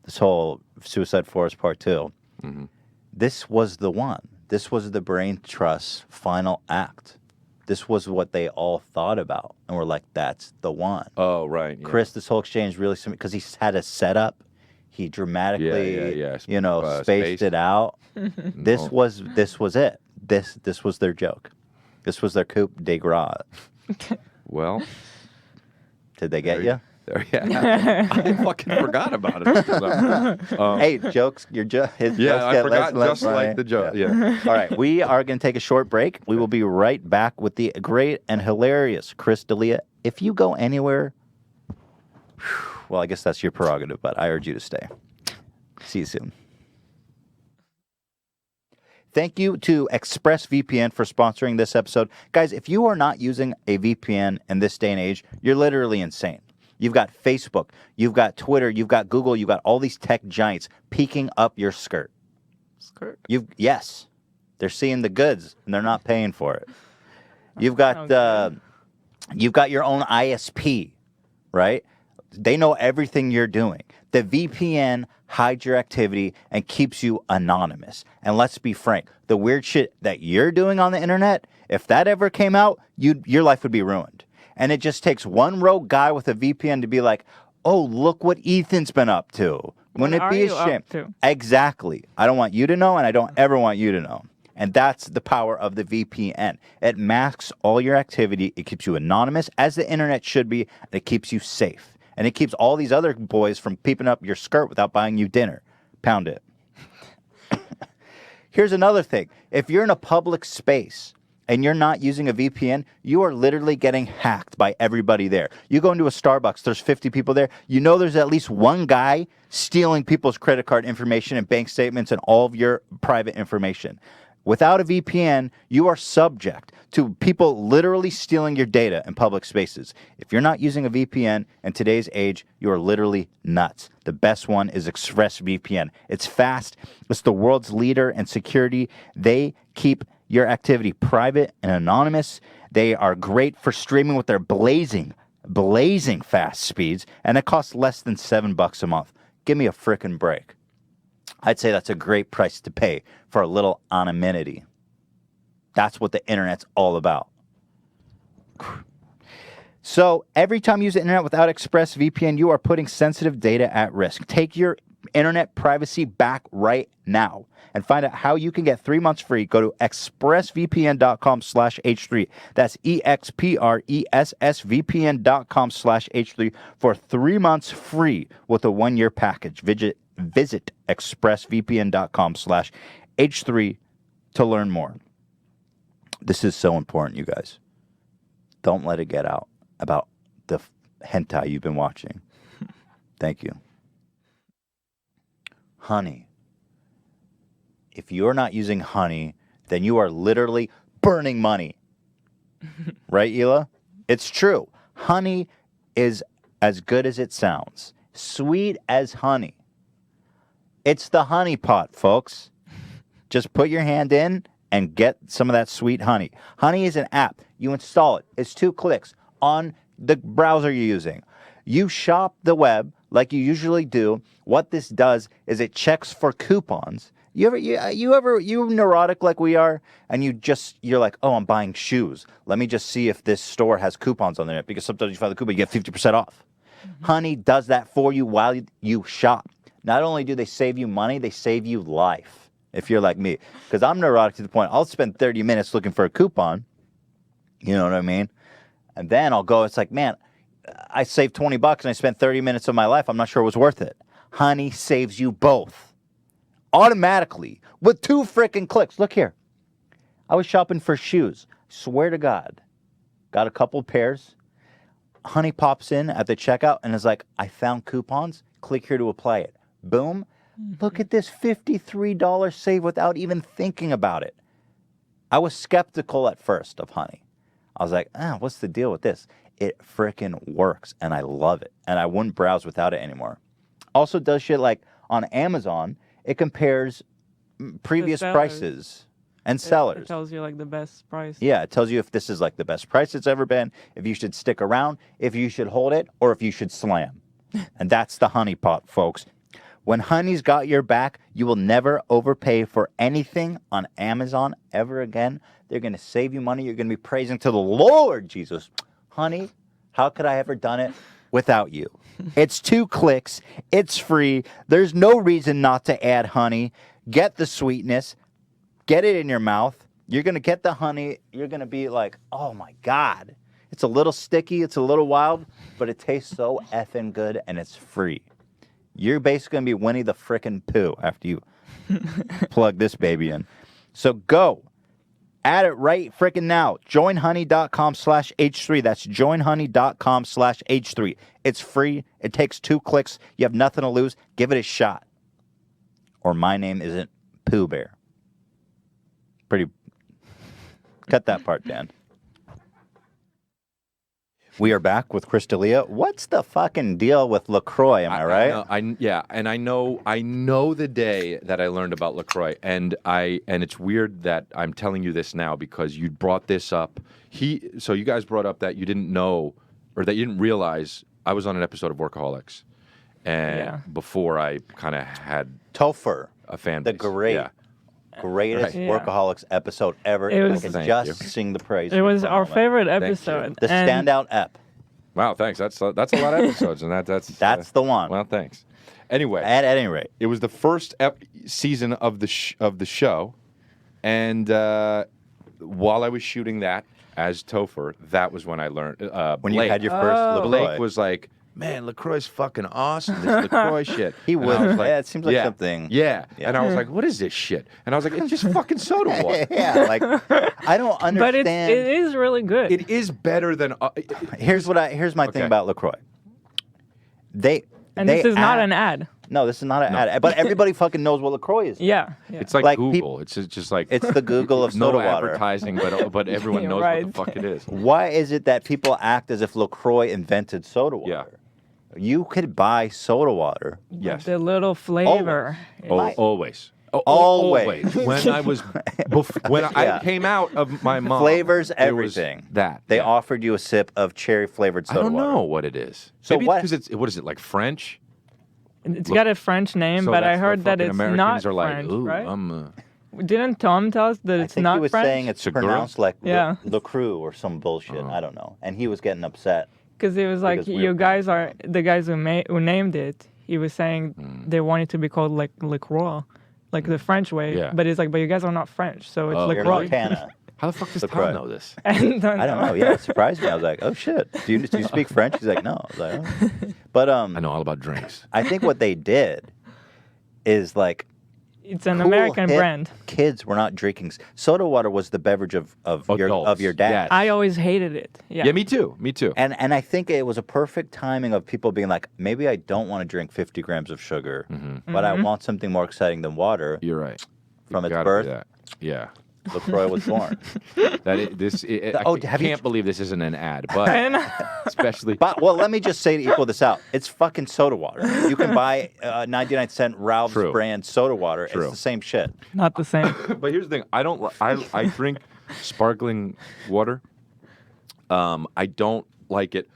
Suicide Forest Part 2. Mm-hmm. This was the one. This was the Brain Trust's final act. This was what they all thought about. And we're like, that's the one. Oh, right. Yeah. Chris, this whole exchange really, because he had a setup. He dramatically, spaced it out. This was it. This was their joke. This was their coup de grace. Well, did they get you? Yeah, I fucking forgot about it. Hey, jokes. Your his jokes I get forgot less just funny. like the joke. Yeah. All right, we are going to take a short break. We will be right back with the great and hilarious Chris D'Elia. If you go anywhere, well, I guess that's your prerogative, but I urge you to stay. See you soon. Thank you to ExpressVPN for sponsoring this episode. Guys, if you are not using a VPN in this day and age, you're literally insane. You've got Facebook, you've got Twitter, you've got Google, you've got all these tech giants peeking up your skirt. Yes, they're seeing the goods and they're not paying for it. You've got your own ISP, right? They know everything you're doing. The VPN hides your activity and keeps you anonymous. And let's be frank, the weird shit that you're doing on the internet, if that ever came out, your life would be ruined. And it just takes one rogue guy with a VPN to be like, oh, look what Ethan's been up to. Wouldn't it be a shame? Exactly. I don't want you to know, and I don't ever want you to know. And that's the power of the VPN. It masks all your activity. It keeps you anonymous, as the internet should be, and it keeps you safe. And it keeps all these other boys from peeping up your skirt without buying you dinner. Pound it. Here's another thing. If you're in a public space and you're not using a VPN, you are literally getting hacked by everybody there. You go into a Starbucks, there's 50 people there. You know there's at least one guy stealing people's credit card information and bank statements and all of your private information. Without a VPN, you are subject to people literally stealing your data in public spaces. If you're not using a VPN in today's age, you are literally nuts. The best one is ExpressVPN. It's fast. It's the world's leader in security. They keep your activity private and anonymous. They are great for streaming with their blazing fast speeds, and it costs less than $7 a month. Give me a frickin' break. I'd say that's a great price to pay for a little anonymity. That's what the internet's all about. So every time you use the internet without ExpressVPN, you are putting sensitive data at risk. Take your internet privacy back right now and find out how you can get 3 months free. Go to expressvpn.com/H3. That's expressvpn.com/H3 for 3 months free with a 1-year package. Visit expressvpn.com/H3 to learn more. This is so important, you guys. Don't let it get out about the hentai you've been watching. Thank you. Honey. If you're not using honey, then you are literally burning money. Right, Hila? It's true. Honey is as good as it sounds. Sweet as honey. It's the honey pot, folks. Just put your hand in and get some of that sweet honey. Honey is an app. You install it. It's 2 clicks on the browser you're using. You shop the web like you usually do. What this does is it checks for coupons. You neurotic like we are, and you're like, oh, I'm buying shoes. Let me just see if this store has coupons on there, because sometimes you find the coupon, you get 50% off. Mm-hmm. Honey does that for you while you shop. Not only do they save you money, they save you life, if you're like me. Because I'm neurotic to the point, I'll spend 30 minutes looking for a coupon. You know what I mean? And then I'll go, it's like, man, I saved $20 and I spent 30 minutes of my life. I'm not sure it was worth it. Honey saves you both. Automatically. With 2 freaking clicks. Look here. I was shopping for shoes. Swear to God. Got a couple pairs. Honey pops in at the checkout and is like, I found coupons. Click here to apply it. Boom. Look at this $53 save without even thinking about it. I was skeptical at first of honey. I was like, what's the deal with this? It frickin' works, and I love it. And I wouldn't browse without it anymore. Also does shit like on Amazon, it compares previous prices and sellers. It tells you like the best price. Yeah, it tells you if this is like the best price it's ever been, if you should stick around, if you should hold it, or if you should slam. And that's the honey pot, folks. When Honey's got your back, you will never overpay for anything on Amazon ever again. They're going to save you money. You're going to be praising to the Lord Jesus. Honey, how could I ever done it without you? It's 2 clicks. It's free. There's no reason not to add honey. Get the sweetness. Get it in your mouth. You're going to get the honey. You're going to be like, oh, my God. It's a little sticky. It's a little wild, but it tastes so effing good, and it's free. You're basically going to be Winnie the frickin' Pooh after you plug this baby in. So go. Add it right frickin' now. Joinhoney.com/H3. That's joinhoney.com/H3. It's free. It takes 2 clicks. You have nothing to lose. Give it a shot. Or my name isn't Pooh Bear. Pretty. Cut that part, Dan. We are back with Chris D'Elia. What's the fucking deal with LaCroix? Am I right? I know the day that I learned about LaCroix, and it's weird that I'm telling you this now because you brought this up. So you guys brought up that you didn't know or that you didn't realize I was on an episode of Workaholics, and before I kind of had Topher, a fan base. The greatest Workaholics episode ever. It was, I can just sing the praise. It was our favorite episode. The standout ep. Wow, thanks. That's a lot of episodes, and that's the one. Well, thanks. Anyway, at any rate, it was the first season of the show, and while I was shooting that as Topher, that was when I learned. When Blake, you had your first LaCroix. Blake was like, man, LaCroix's fucking awesome. This LaCroix shit. He would. Like, it seems like something. Yeah. And I was like, what is this shit? And I was like, it's just fucking soda water. Like, I don't understand. But it is really good. It is better than... Here's my thing about LaCroix. This is not an ad. No, this is not an ad. But everybody fucking knows what LaCroix is. Yeah. It's like Google. It's just like... It's the Google of soda water. No advertising, but everyone knows what the fuck it is. Why is it that people act as if LaCroix invented soda water? Yeah. You could buy soda water. Yes. The little flavor. Always. Always. When I came out of my mom, flavors everything. They offered you a sip of cherry flavored soda water. I don't know what it is. So maybe because what is it, like French? It's got a French name, so but I heard that it's Americans not are like, French, ooh, right? Didn't Tom tell us that it's not he was French? saying it's pronounced like Le Croix or some bullshit. I don't know. And he was getting upset. Because it was like, you guys are the guys who named it. He was saying they want it to be called like LaCroix, like the French way. Yeah. But it's like, but you guys are not French, so it's LaCroix. How the fuck does Tom know this? I don't know. Yeah, it surprised me. I was like, oh shit. Do you speak French? He's like, no. I was like, oh. But I know all about drinks. I think what they did is like, it's an American brand. Kids were not drinking. Soda water was the beverage of your dad. Yes. I always hated it. Yeah, me too. And I think it was a perfect timing of people being like, maybe I don't want to drink 50 grams of sugar, but I want something more exciting than water. You're right. From its birth. Yeah. LaCroix was born. I can't believe this isn't an ad, but especially. But let me just say to equal this out, it's fucking soda water. You can buy 99-cent Ralph's brand soda water. It's the same shit. Not the same. But here's the thing: I drink sparkling water. I don't like it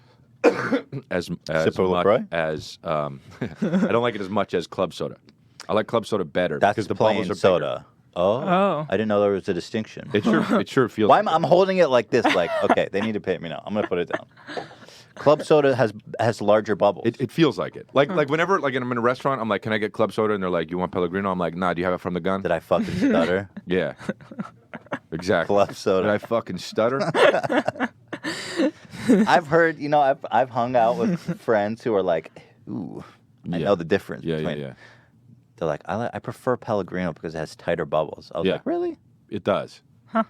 as much as I don't like it as much as club soda. I like club soda better because the plain bubbles are soda. Bigger. Oh, I didn't know there was a distinction. It sure feels. Why I'm holding it like this? Like, okay, they need to pay me now. I'm gonna put it down. Club soda has larger bubbles. It feels like it. Like whenever I'm in a restaurant, I'm like, can I get club soda? And they're like, you want Pellegrino? I'm like, nah. Do you have it from the gun? Did I fucking stutter? Yeah. Exactly. Club soda. Did I fucking stutter? I've heard. I've hung out with friends who are like, ooh, I know the difference. Yeah. They're like, I prefer Pellegrino because it has tighter bubbles. I was like, really? It does. Huh.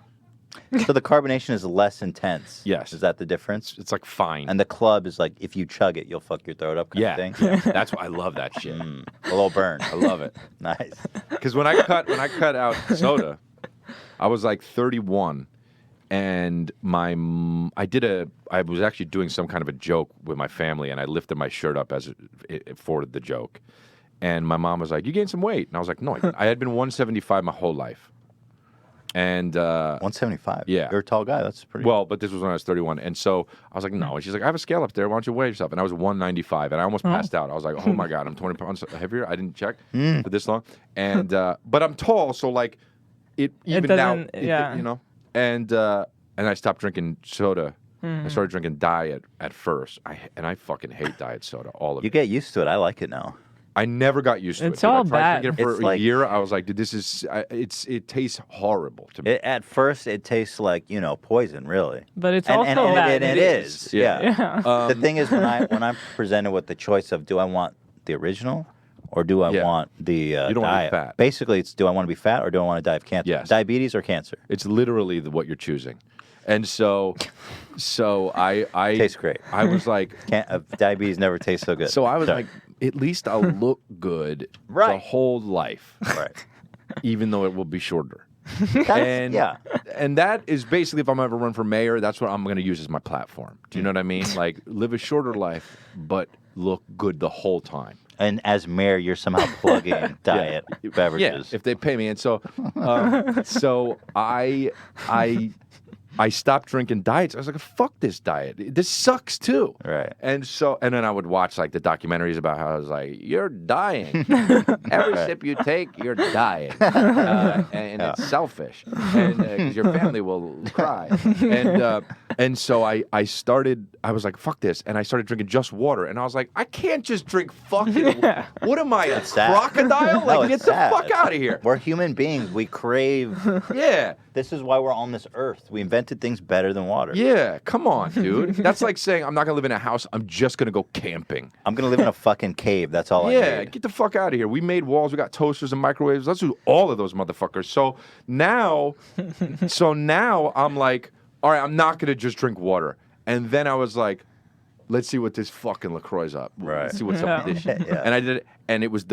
So the carbonation is less intense. Yes. Is that the difference? It's like fine. And the club is like, if you chug it, you'll fuck your throat up kind of thing. Yeah. That's why I love that shit. A little burn. I love it. Nice. Because when I cut out soda, I was like 31. And I was actually doing some kind of a joke with my family, and I lifted my shirt up for the joke. And my mom was like, you gained some weight. And I was like, no, I had been 175 my whole life. And 175. Yeah. You're a tall guy. That's pretty. well, but this was when I was 31. And so I was like, no. And she's like, I have a scale up there. Why don't you weigh yourself? And I was 195. And I almost passed out. I was like, oh my God, I'm 20 pounds heavier. I didn't check for this long. And but I'm tall, so like it even out, yeah. you know. And I stopped drinking soda. I started drinking diet at first. I fucking hate diet soda. All of you it. get used to it. I like it now. I never got used to it. It's all I tried bad. drinking it for It's a like- year. I was like, dude, this is it tastes horrible to me. At first, it tastes like poison, really. But it's And also bad. it is. Yeah. Yeah. The thing is, when I'm presented with the choice of do I want the original or do I Yeah. want the You don't wanna be diet? fat. Basically, it's do I want to be fat or do I want to die of cancer? Yes. Diabetes or cancer? It's literally what you're choosing. And so I Tastes great. I was like, Diabetes never tastes so good. so I was Sorry. like, at least I'll look good the Right. whole life, right. even though it will be shorter. That's, And yeah. and that is basically if I'm ever run for mayor, that's what I'm going to use as my platform. Do you know what I mean? Like live a shorter life, but look good the whole time. And as mayor, you're somehow plugging diet beverages. Yeah, if they pay me. And so, so I stopped drinking diets. I was like, fuck this diet. This sucks too. Right. And then I would watch like the documentaries about how I was like, you're dying. Every sip you take, you're dying. And it's selfish. And 'cause your family will cry. And so I was like, fuck this. And I started drinking just water. And I was like, I can't just drink fucking, what am I, a sad. crocodile? No, Like, get it's the sad. fuck out of here. We're human beings. We crave. Yeah. This is why we're on this earth. We invented things better than water. Yeah, come on, dude. That's like saying I'm not gonna live in a house. I'm just gonna go camping. I'm gonna live in a fucking cave. That's all I Yeah, need. get the fuck out of here. We made walls. We got toasters and microwaves. Let's do all of those motherfuckers. So now I'm like, all right, I'm not gonna just drink water. And then I was like, let's see what this fucking LaCroix is up. Right. Let's see what's up with this shit. Yeah. And I did it, and it was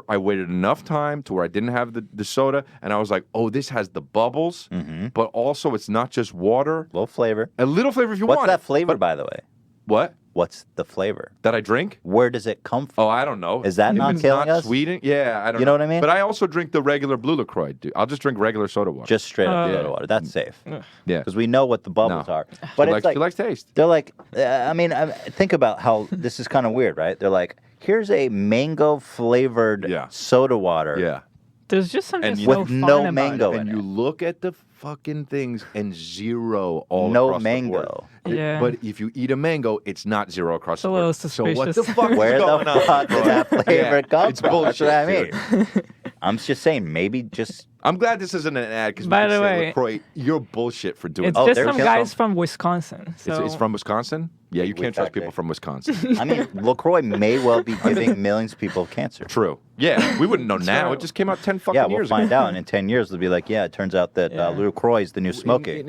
I waited enough time to where I didn't have the soda, and I was like, oh, this has the bubbles, but also it's not just water. Little flavor. A little flavor if you What's want that it. flavor, But- by the way? What? What's the flavor? That I drink? Where does it come from? Oh, I don't know. Is that If not it's killing not us? Sweden? Yeah, I don't know. You know what I mean? But I also drink the regular Blue LaCroix, dude. I'll just drink regular soda water. Just straight up Yeah. soda water. That's safe. yeah. Because we know what the bubbles No. are. But it's She likes taste. they're like, think about how this is kind of weird, right? They're like, here's a mango flavored Yeah. soda water. Yeah. There's just something And so with fun no about mango it. in And you look at the fucking things and zero all No across mango. the board. Yeah. But if you eat a mango, it's not zero across It's the a board. little So what the suspicious. fuck is Where going the on? fuck did that flavor Yeah, come it's from? bullshit, That's what I mean. dude. I'm just saying, maybe just I'm glad this isn't an ad because By the way- LaCroix, you're bullshit for doing It's that. Oh, just they're some killing guys from Wisconsin. So It's from Wisconsin? Yeah, you We can't trust fact people check. from Wisconsin. I mean, LaCroix may well be giving millions of people cancer. True. Yeah, we wouldn't know now. True. It just came out 10 fucking Yeah, we'll years find ago. out. And in 10 years, they'll be like, yeah, it turns out that Yeah. LaCroix is the new smoking.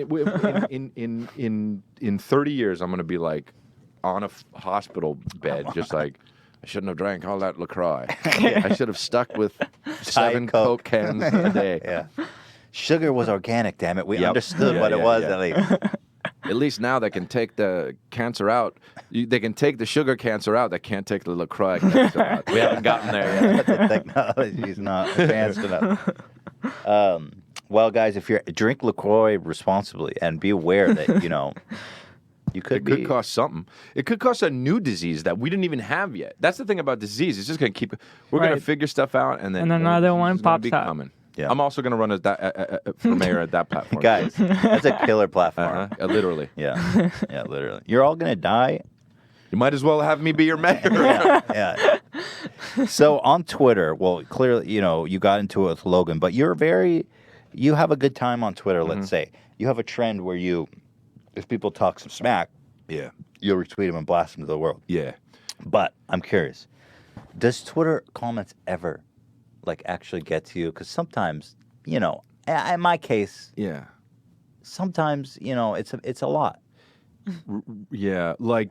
In 30 years, I'm going to be like on a hospital bed, just like, I shouldn't have drank all that LaCroix. I should have stuck with 7 Coke. Coke cans a day. Yeah. Sugar was organic, damn it. We Yep. understood Yeah, what it yeah, was yeah. at least. At least now they can take the cancer out. They can take the sugar cancer out. They can't take the LaCroix cancer out. We haven't gotten there yet. But the technology's not advanced enough. Well, guys, if you're drink LaCroix responsibly and be aware that, you could It be. could cost something. It could cost a new disease that we didn't even have yet. That's the thing about disease. It's just going to keep. We're going to Right. figure stuff out, and then And another it's one gonna be pops up. coming. Yeah. I'm also going to run as that for mayor at that platform. Guys, that's a killer platform. Literally. Yeah. Yeah, literally. You're all going to die. You might as well have me be your mayor. Yeah. So on Twitter, well, clearly, you got into it with Logan, but you have a good time on Twitter, let's say. You have a trend where if people talk some smack, Yeah. you'll retweet them and blast them to the world. Yeah. But I'm curious, does Twitter comments ever, actually get to you? Because sometimes, in my case, Yeah. sometimes, it's a lot. Yeah. Like,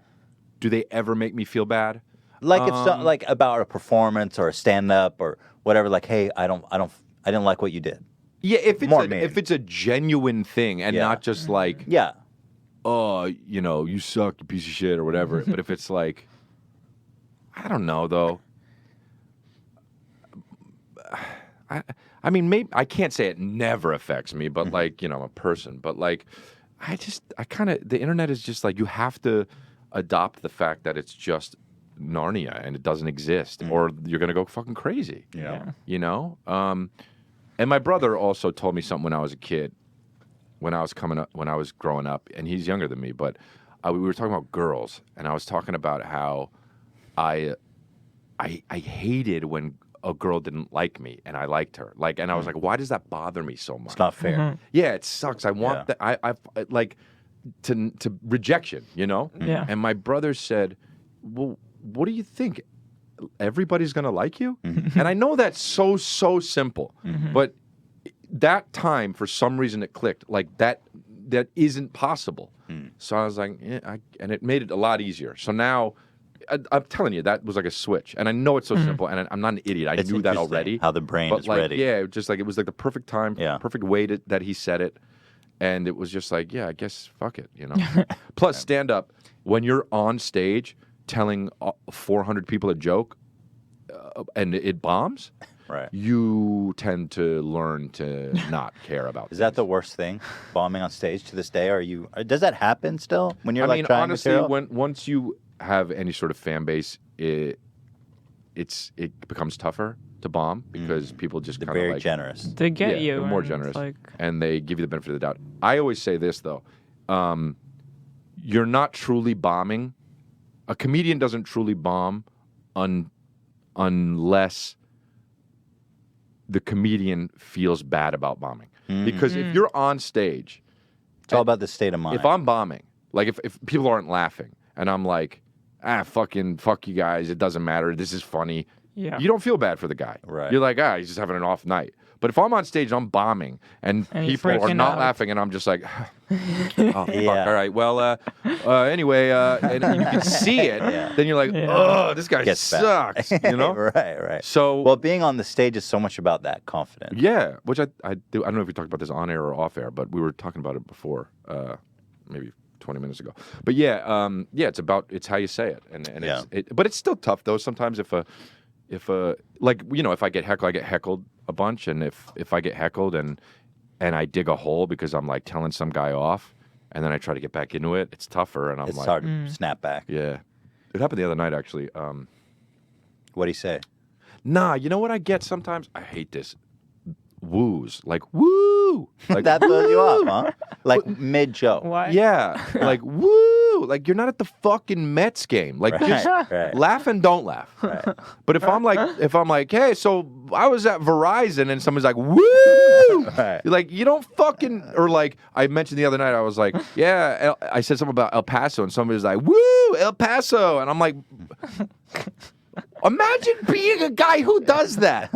do they ever make me feel bad? If about a performance or a stand-up or whatever, hey, I didn't like what you did. Yeah. More mean. If it's a genuine thing and Yeah. not just like, Yeah. oh, you suck, you piece of shit, or whatever. But if it's like, I don't know, though. I mean, maybe I can't say it never affects me, but like, I'm a person. But like, the internet is just like, you have to adopt the fact that it's just Narnia and it doesn't exist, or you're gonna go fucking crazy. Yeah. And my brother also told me something when I was a kid, when I was growing up, and he's younger than me, but we were talking about girls, and I was talking about how I hated when a girl didn't like me and I liked her. Like, and I was like, why does that bother me so much? It's not fair. Yeah, it sucks. I want that. I like to rejection, Yeah. And my brother said, well, what do you think? Everybody's gonna like you? And I know that's so simple, but that time for some reason it clicked. Like that isn't possible. So I was like, and it made it a lot easier. So now, I'm telling you, that was like a switch. And I know it's so simple, and I'm not an idiot. I knew that already. How the brain is like, ready. Yeah, just like it was like the perfect time, perfect way that he said it. And it was just like, yeah, I guess fuck it, Plus, stand up, when you're on stage telling 400 people a joke and it bombs, right, you tend to learn to not care about Is that the worst thing, bombing on stage to this day? Does that happen still when you're trying honestly, material? once you have any sort of fan base, it becomes tougher to bomb because people just kind of very like generous. They get you. they're more and generous, Like... and they give you the benefit of the doubt. I always say this though, you're not truly bombing. A comedian doesn't truly bomb unless the comedian feels bad about bombing. Because if you're on stage, it's all about the state of mind. If I'm bombing, like if people aren't laughing, and I'm like, fuck you guys, it doesn't matter, this is funny. Yeah. You don't feel bad for the guy. Right. You're like, he's just having an off night. But if I'm on stage and I'm bombing and people are freaking not out. laughing and I'm just like, fuck, all right, well, anyway, and you can see it, then you're like, oh, this guy sucks, right. So, well, being on the stage is so much about that confidence. yeah, which I do. I don't know if we talked about this on air or off air, but we were talking about it before, maybe 20 minutes ago. But it's how you say it, and but it's still tough though. Sometimes if I get heckled, I get heckled a bunch, and if I get heckled and I dig a hole because I'm like telling some guy off, and then I try to get back into it, it's tougher, and It's hard to snap back. Yeah, it happened the other night actually. What do you say? Nah, you know what I get sometimes? I hate this. Woos, like woo, like That throws you off, huh? Like mid-joke. Why? yeah, like woo, like you're not at the fucking Mets game. Like just right. laugh and don't laugh. Right. But if I'm like, hey, so I was at Verizon and someone's like, woo, Right. you're like, you don't fucking, or like I mentioned the other night, I was like, yeah, I said something about El Paso and somebody's like, woo, El Paso, and I'm like. Imagine being a guy who does that.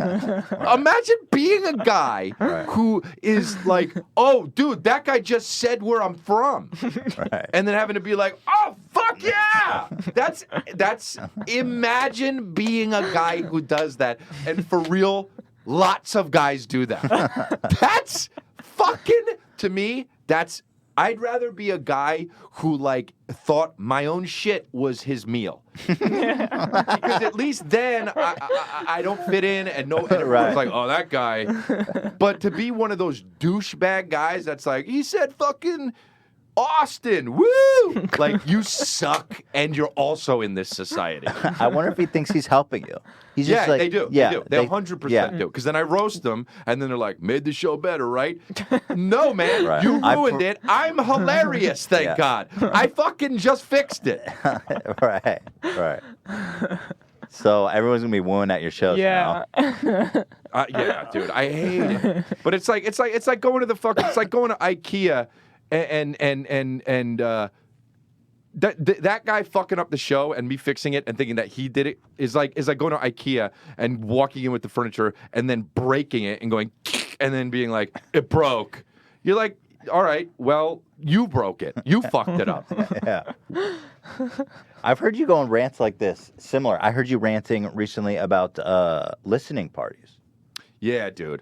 Imagine being a guy who is like, oh, dude, that guy just said where I'm from. Right. And then having to be like, oh, fuck yeah. That's imagine being a guy who does that. And for real, lots of guys do that. That's fucking, to me, I'd rather be a guy who like thought my own shit was his meal, because at least then I don't fit in and everyone's like, oh, that guy. But to be one of those douchebag guys that's like, he said fucking Austin, woo! Like you suck, and you're also in this society. I wonder if he thinks he's helping you. He's just like, they do. Yeah, they do. They 100% do. Because then I roast them, and then they're like, "Made the show better, right?" No, man, Right. you ruined it. I'm hilarious, thank God. I fucking just fixed it. right. So everyone's gonna be wooing at your shows now. Yeah, dude, I hate it. But it's like going to the fucking. It's like going to IKEA, and that guy fucking up the show and me fixing it and thinking that he did it is like going to IKEA and walking in with the furniture and then breaking it and going and then being like, it broke. You're like, all right, well, you broke it. You fucked it up. Yeah. I've heard you go on rants like this. Similar. I heard you ranting recently about listening parties. Yeah, dude.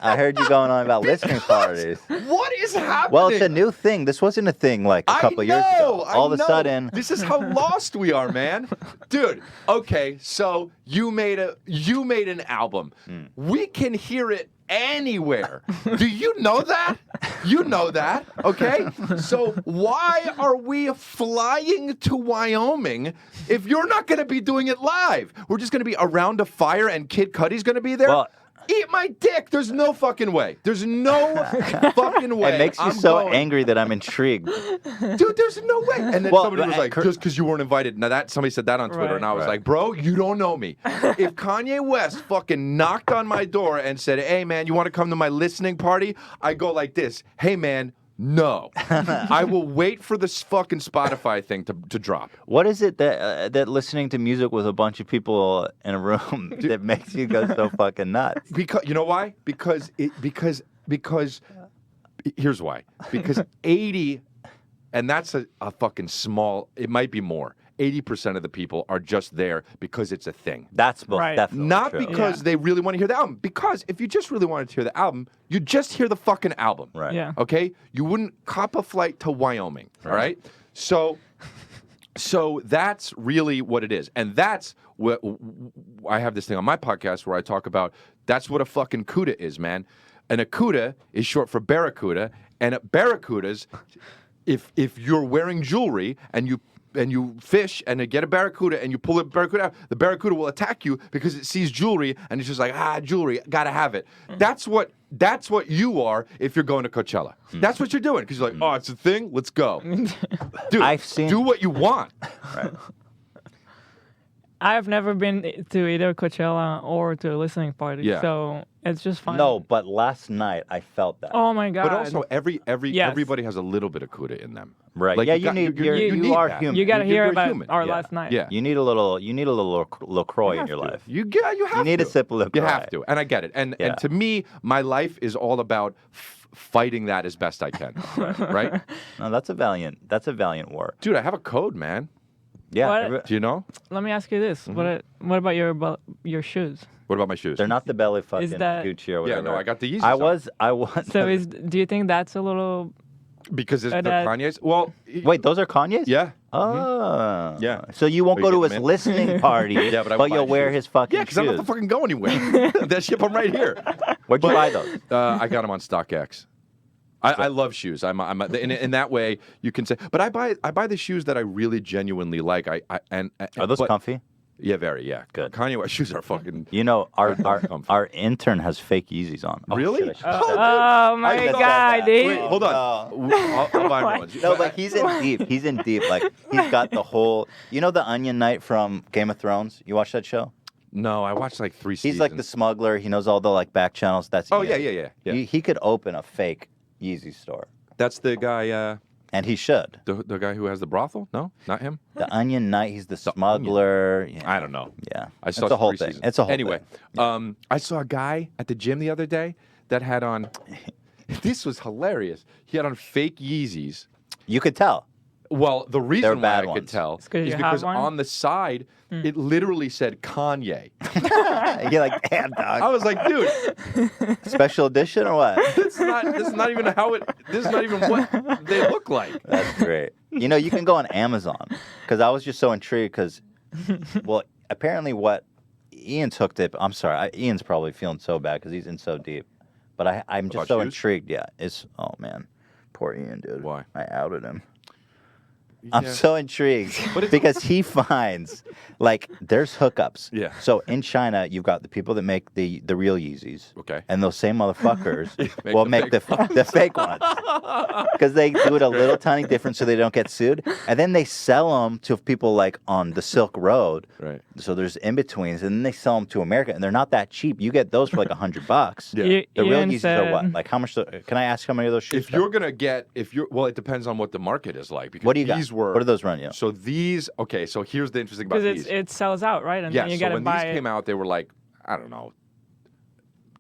I heard you going on about listening parties. What is happening? Well, it's a new thing. This wasn't a thing like a couple years ago. All of a sudden, this is how lost we are, man. Dude, okay, so you made an album. We can hear it anywhere. Do you know that? You know that, okay? So why are we flying to Wyoming if you're not going to be doing it live? We're just going to be around a fire and Kid Cudi's going to be there? Well, eat my dick. There's no fucking way. There's no fucking way. it makes you angry that I'm intrigued. Dude, there's no way. And then somebody was like, just because you weren't invited. Now somebody said that on Twitter, and I was like, bro, you don't know me. If Kanye West fucking knocked on my door and said, hey, man, you want to come to my listening party? I go like this. Hey, man, no. I will wait for this fucking Spotify thing to drop. What is it that listening to music with a bunch of people in a room that makes you go so fucking nuts? Because you know why? Because here's why. Because 80, and that's a fucking small. It might be more. 80% of the people are just there because it's a thing. That's definitely not true. because they really want to hear the album. Because if you just really wanted to hear the album, you just hear the fucking album. Right. Yeah. Okay? You wouldn't cop a flight to Wyoming. All right? So that's really what it is. And that's what I have this thing on my podcast where I talk about that's what a fucking CUDA is, man. And a CUDA is short for Barracuda. And at Barracudas, if you're wearing jewelry and you fish and you get a barracuda and you pull a barracuda out, the barracuda will attack you because it sees jewelry and it's just like, jewelry, gotta have it. That's what you are if you're going to Coachella. That's what you're doing because you're like, oh, it's a thing, let's go. Dude, do what you want. Right. I've never been to either Coachella or to a listening party, so it's just fun. No, but last night I felt that. Oh my god! But also, everybody has a little bit of CUDA in them, right? Like yeah, you are that. human. You got to hear about human. our last night. Yeah, you need a little LaCroix in your life. You have to. You need a sip of LaCroix. You have to, and I get it. And to me, my life is all about fighting that as best I can. Right? No, that's a valiant war, dude. I have a code, man. Yeah. Do you know? Let me ask you this: What about your shoes? What about my shoes? They're not the belly fucking Gucci or whatever. Yeah, no, I got the Yeezys. I was. So do you think that's a little? Because it's the Kanye's. Well, wait, those are Kanye's? Yeah. Oh. Yeah. So you won't go to his listening party, but you'll wear his fucking because I don't have to fucking go anywhere. That ship them right here. Where'd you buy those? I got them on StockX. I love shoes. In that way you can say. But I buy the shoes that I really genuinely like. Are those comfy? Yeah, very. Yeah, good. Kanye West shoes are fucking. You know, our intern has fake Yeezys on. Oh, really? Oh my god, dude. Wait, hold on. I'll buy one. No, but he's in deep. He's in deep. Like he's got the whole. You know the Onion Knight from Game of Thrones? You watch that show? No, I watched like 3 seasons. He's like the smuggler. He knows all the like back channels. That's yeah. He could open a fake Yeezy store. That's the guy. And he should. The guy who has the brothel? No, not him. The Onion Knight. He's the smuggler. Yeah. I don't know. Yeah, I saw it's a whole 3 thing. seasons. It's a whole anyway. thing. I saw a guy at the gym the other day that had on. This was hilarious. He had on fake Yeezys. You could tell. Well, the reason why I could tell is because one? on the side it literally said Kanye. You're like, damn, dog. I was like, dude, special edition or what? this is not even what they look like. That's great. You know, you can go on Amazon because I was just so intrigued because, well, apparently what Ian's hooked it. I'm sorry, Ian's probably feeling so bad because he's in so deep. But I'm just so intrigued. Yeah, oh man, poor Ian, dude. Why? I outed him. Yeah. I'm so intrigued because he finds like there's hookups. Yeah. So in China, you've got the people that make the real Yeezys. Okay. And those same motherfuckers will make the fake ones because they do it a little tiny different so they don't get sued. And then they sell them to people like on the Silk Road. Right. So there's in betweens, and then they sell them to America, and they're not that cheap. You get those for like $100. Yeah. The real Yeezys are what? Like how much? Can I ask how many of those shoes? If you're gonna get, well, it depends on what the market is like. Because what do you got? What do those run you? So these, okay. So here's the interesting about these. Because it sells out, right? And yeah. then you So gotta when buy these came out, they were like, I don't know,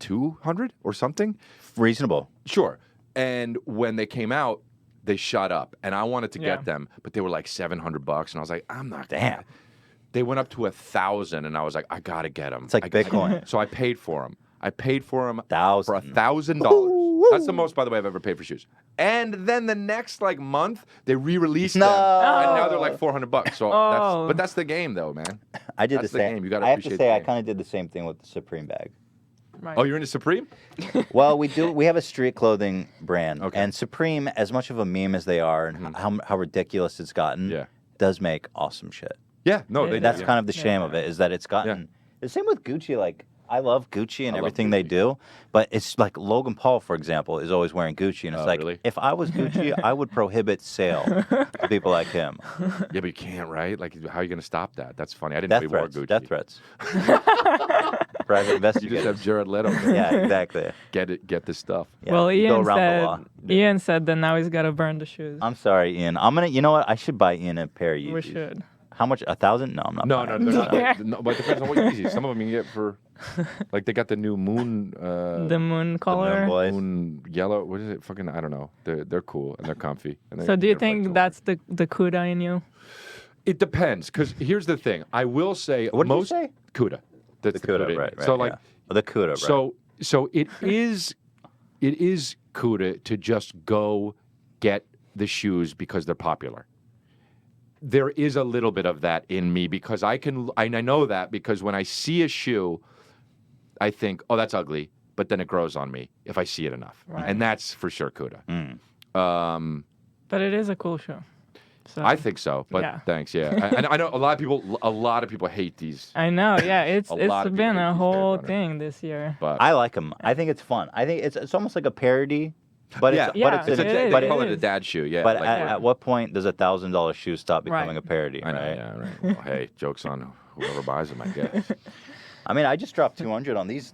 200 or something. Reasonable. Sure. And when they came out, they shot up, and I wanted to get them, but they were like $700, and I was like, I'm not. Damn. They went up to 1,000, and I was like, I gotta get them. It's like Bitcoin. So I paid for them. I paid for them for $1,000. $1,000. That's the most, by the way, I've ever paid for shoes. And then the next month, they re-released them, and now they're like $400. So that's the game, though, man. I did that's the same. game. You got to I have to appreciate say, the I game. kind of did the same thing with the Supreme bag. Right. Oh, you're into Supreme? Well, we do. We have a street clothing brand, Okay. and Supreme, as much of a meme as they are, and how ridiculous it's gotten, does make awesome shit. Yeah, no, That's kind of the shame of it, is that it's gotten. The same with Gucci. Like, I love Gucci and everything they do, but it's like Logan Paul, for example, is always wearing Gucci, and it's like, really? if I was Gucci, I would prohibit sale to people like him. Yeah, but you can't, right? Like, how are you going to stop that? That's funny. I didn't Death know he wore threats. Gucci. Death threats. Private You investigators. just have Jared Leto. Yeah, exactly. Get this stuff. Yeah, Well, you go around the law. Ian said that now he's got to burn the shoes. I'm sorry, Ian. I'm gonna. You know what? I should buy Ian a pair of Yeezys. We should. How much? 1,000? No, I'm not. No, buying no, it. they're not. No, but it depends on what Yeezys. Some of them you can get for, like they got the new moon. The moon color. boys. Moon yellow. What is it? Fucking, I don't know. They're cool and they're comfy. And So do you they're think flexible. that's the Kuda in you? It depends, because here's the thing. I will say What did you most say? Kuda. That's The CUDA, in right? it. So like, yeah. The CUDA, right? so it is Kuda to just go get the shoes because they're popular. There is a little bit of that in me because I know that because when I see a shoe, I think, oh, that's ugly, but then it grows on me if I see it enough, and that's for sure Kuda. But it is a cool shoe. So I think so, but thanks, yeah. And I know a lot of people hate these, I know, yeah. It's A lot of been people hate a these whole Bear Runner. thing this year. but I like them. I think it's fun. I think it's almost like a parody, but yeah, it's Yeah, but it's it they is, but, call it it a is. dad shoe, yeah. but like, at what point does $1,000 shoe stop becoming Right. a parody? I know, right? yeah, right. Well, hey, joke's on whoever buys them, I guess. I mean, I just dropped 200 on these.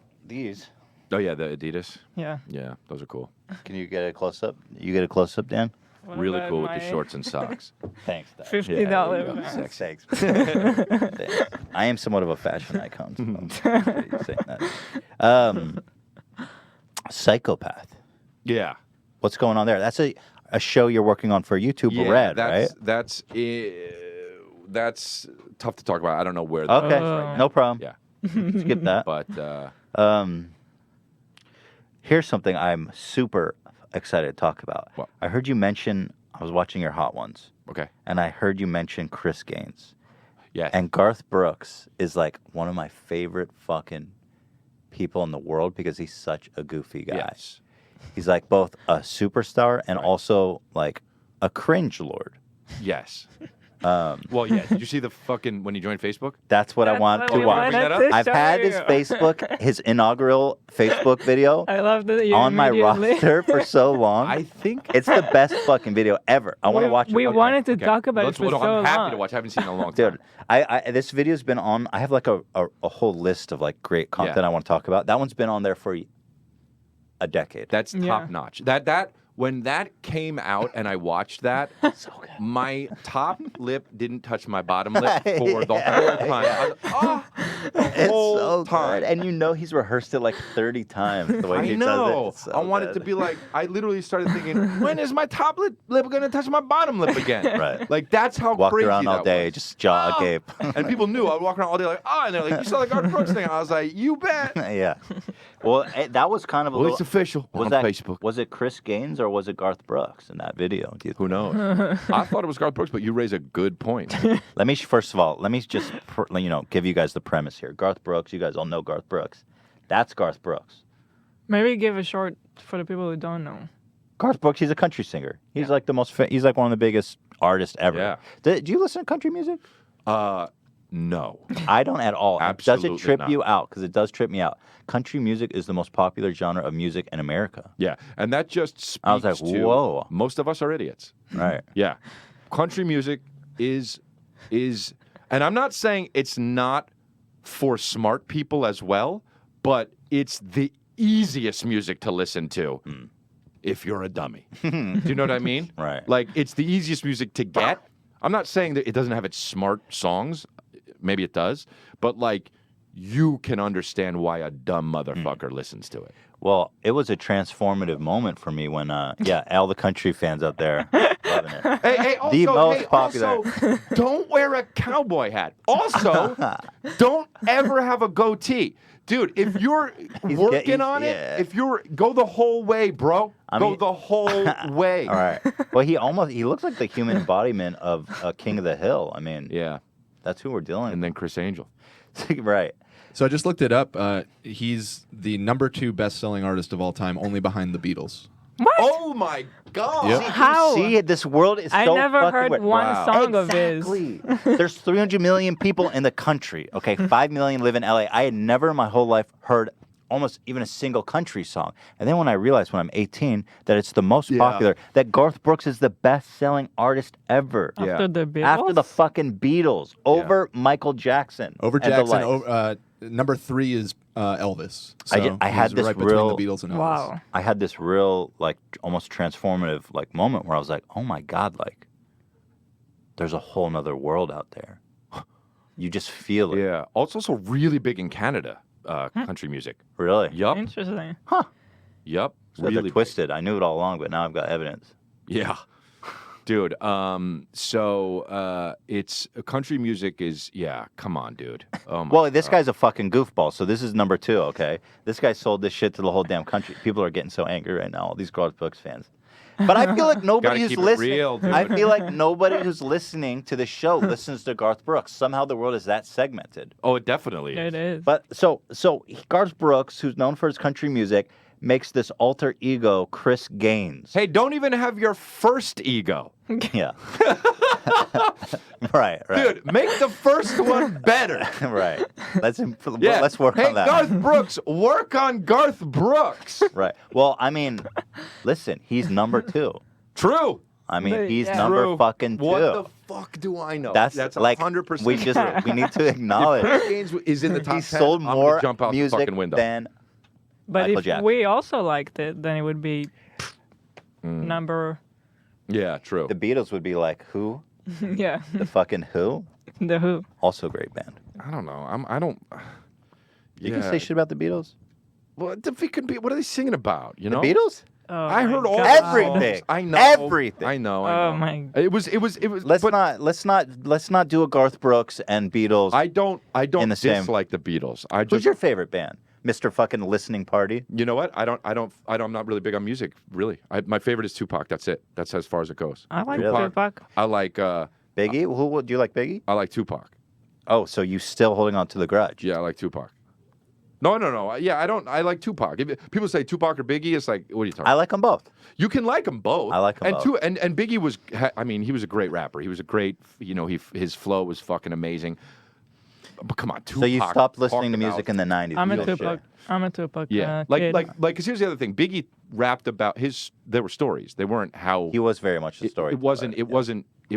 Oh yeah, the Adidas. Yeah. Yeah, those are cool. Can you get a close up? You get a close up, Dan? What Really about cool with the my shorts and socks. Thanks. Dad. $50. there you go. vest? Thanks. Thanks. I am somewhat of a fashion icon. So I'm appreciate you saying that. Psychopath. Yeah. What's going on there? That's a show you're working on for YouTube Red, right? That's tough to talk about. I don't know where. Okay, Oh. no problem. Yeah, Skip that. but Here's something I'm super excited to talk about. What? I heard you mention, I was watching your Hot Ones, okay. and I heard you mention Chris Gaines. Yeah. And Garth Brooks is like one of my favorite fucking people in the world because he's such a goofy guy. Yes. He's like both a superstar and also like a cringe lord. Yes. Well, yeah. Did you see the fucking when you joined Facebook? That's what I That's want what to we watch. wanted to I've show had his you. Facebook, his inaugural Facebook video I love that you on my immediately- roster for so long. I think It's the best fucking video ever. I want to watch it. We wanted to Okay. talk about Let's- it for well, so I'm happy long. to watch. I haven't seen it in a long time. Dude, I this video's been on. I have like a whole list of like great content I want to talk about. That one's been on there for a decade. That's Yeah. top notch. That when that came out and I watched that, my top lip didn't touch my bottom lip for the whole time. I was, oh, the It's whole so time. good. And you know he's rehearsed it like 30 times the way I he know. does it. It's so I wanted to good. be like. I literally started thinking, when is my top lip gonna touch my bottom lip again? Right. Like that's how Walked crazy around all that day, was. just jaw Oh. agape. And people knew I was walking around all day like, oh, and they're like, you saw the Garth Brooks thing? I was like, you bet. Yeah. Well, that was kind of a Well, little. it's official Was on that Facebook. Was it Chris Gaines or was it Garth Brooks in that video? Do you Who knows? I thought it was Garth Brooks, but you raise a good point. Let me first of all, let me just give you guys the premise here. Garth Brooks, you guys all know Garth Brooks. That's Garth Brooks. Maybe give a short for the people who don't know. Garth Brooks, he's a country singer. He's like the most. He's like one of the biggest artists ever. Yeah. Do you listen to country music? No. I don't at all. Does Absolutely it trip not. you out? Because it does trip me out. Country music is the most popular genre of music in America. Yeah, and that just speaks I was like, to whoa. most of us are idiots. Right. Yeah, country music is, and I'm not saying it's not for smart people as well, but it's the easiest music to listen to if you're a dummy. Do you know what I mean? Right. Like it's the easiest music to get. I'm not saying that it doesn't have its smart songs. Maybe it does, but like you can understand why a dumb motherfucker listens to it. Well, it was a transformative moment for me when, all the country fans out there, Loving it. Hey, also, The most popular. Also, don't wear a cowboy hat. Also, don't ever have a goatee. Dude, if you're working on it, if you're go the whole way, bro. Go the whole way. All right. Well, he looks like the human embodiment of King of the Hill. I mean, yeah, that's who we're dealing with. And then Chris Angel. Right. So I just looked it up. He's the #2 best-selling artist of all time, only behind the Beatles. What? Oh my God! Yep. How? See, this world is so I never fucking heard weird. one song of his. Exactly. There's 300 million people in the country. Okay, 5 million live in LA. I had never in my whole life heard almost even a single country song. And then when I realized when I'm 18 that it's the most popular, that Garth Brooks is the best-selling artist ever. After the Beatles? After the fucking Beatles. Over Michael Jackson. Over and the Jackson. likes. #3 is Elvis. So I had he's this right real- between the Beatles and Elvis. Wow. I had this real, like, almost transformative, like, moment where I was like, oh my God, like, there's a whole nother world out there. You just feel it. Yeah. Also really big in Canada, country music. Really? Yup. Interesting. Yup. So they're Really big. twisted. I knew it all along, but now I've got evidence. Yeah. Dude, it's country music is come on, dude. Oh my Well, this God. guy's a fucking goofball, so this is #2, okay? This guy sold this shit to the whole damn country. People are getting so angry right now, all these Garth Brooks fans. But I feel like nobody who's keep it listening. real, dude. I feel like nobody who's listening to the show listens to Garth Brooks. Somehow the world is that segmented. Oh, it definitely is. It is. But so Garth Brooks, who's known for his country music, makes this alter ego Chris Gaines. Hey, don't even have your first ego. Yeah. right. Dude, make the first one better. Right. Let's Yeah. work hey, on that. Garth Brooks, work on Garth Brooks. Right. Well, I mean, listen, he's #2. True. I mean, But, he's yeah. number True. fucking 2. What the fuck do I know? That's like 100%. we need to acknowledge Chris Gaines is in the top he 10. sold I'm gonna more jump out the music fucking window. than But Michael if Jackson. we also liked it, then it would be number. Yeah, true. the Beatles would be like who? Yeah, The fucking who? the Who. Also a great band. I don't know. I don't. You can say shit about the Beatles. Well, if it could be, what are they singing about? You know, The Beatles? Oh I my heard all God. the Everything. songs. I know Everything. I know. Oh my. It was. Let's but not do a Garth Brooks and Beatles. I don't in the same- dislike the Beatles. I Who's just. your favorite band? Mr. Fucking Listening Party? You know what? I'm not really big on music. Really, my favorite is Tupac. That's it. That's as far as it goes. I like Really? Tupac. I like. Biggie? Who do you like Biggie? I like Tupac. Oh, so you still holding on to the grudge? Yeah, I like Tupac. No. Yeah, I don't. I like Tupac. If people say Tupac or Biggie, it's like, what are you talking? I like them both. You can like them both. I like 'em both. And Biggie was. I mean, he was a great rapper. He was a great. You know, his flow was fucking amazing. But come on, Tupac. So you stopped listening to talk music about- in the 90s. I'm a Real shit. Tupac. I'm a Tupac. Yeah, kid. because here's the other thing. Biggie rapped about his. There were stories. They weren't how. He was very much the story. It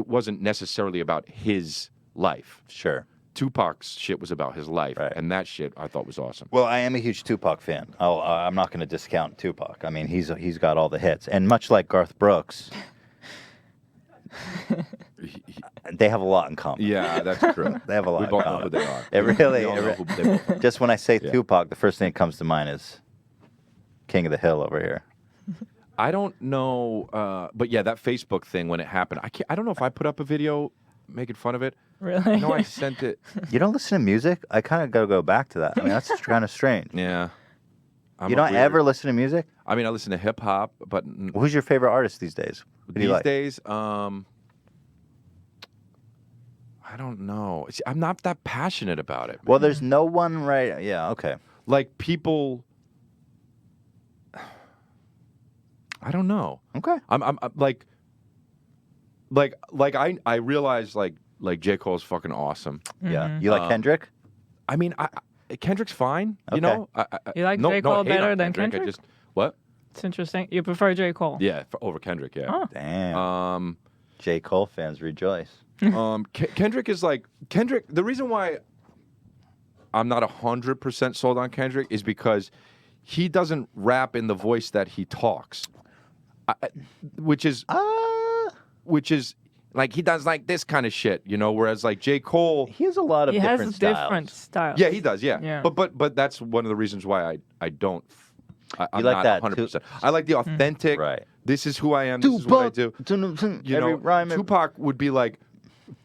wasn't necessarily about his life. Sure. Tupac's shit was about his life, Right. and that shit I thought was awesome. Well, I am a huge Tupac fan. I'm not going to discount Tupac. I mean, he's got all the hits, and much like Garth Brooks, they have a lot in common. Yeah, that's true. They have a lot We in both know common. who they are. It really, We all know who they both are. just when I say Yeah. Tupac, the first thing that comes to mind is King of the Hill over here. I don't know, but yeah, that Facebook thing when it happened, I don't know if I put up a video making fun of it. really. I know I sent it. You don't listen to music? I kind of got to go back to that. I mean, that's kind of strange. Yeah. You don't ever listen to music? I mean, I listen to hip hop, but Who's your favorite artist these days? Who do you these like? days, I don't know. See, I'm not that passionate about it. Well, there's no one right. Yeah, okay. Like people, I don't know. Okay. I'm like I realize like J. Cole's fucking awesome. Yeah. You like Kendrick? I mean, Kendrick's fine. Okay. You know, You like no, J. no Cole hate on better than I Kendrick? just what? It's interesting. You prefer J. Cole? Yeah, over Kendrick. Yeah. Oh. Damn. J. Cole fans rejoice. Kendrick is like Kendrick. The reason why I'm not 100% sold on Kendrick is because he doesn't rap in the voice that he talks, which is like he does like this kind of shit, you know. Whereas like J. Cole, He has a lot of He has different styles. different styles. yeah, he does, yeah. Yeah. But that's one of the reasons why I don't. I'm You like not that 100%. I like the authentic, Right. This is who I am. This is what I do. You know, Tupac would be like,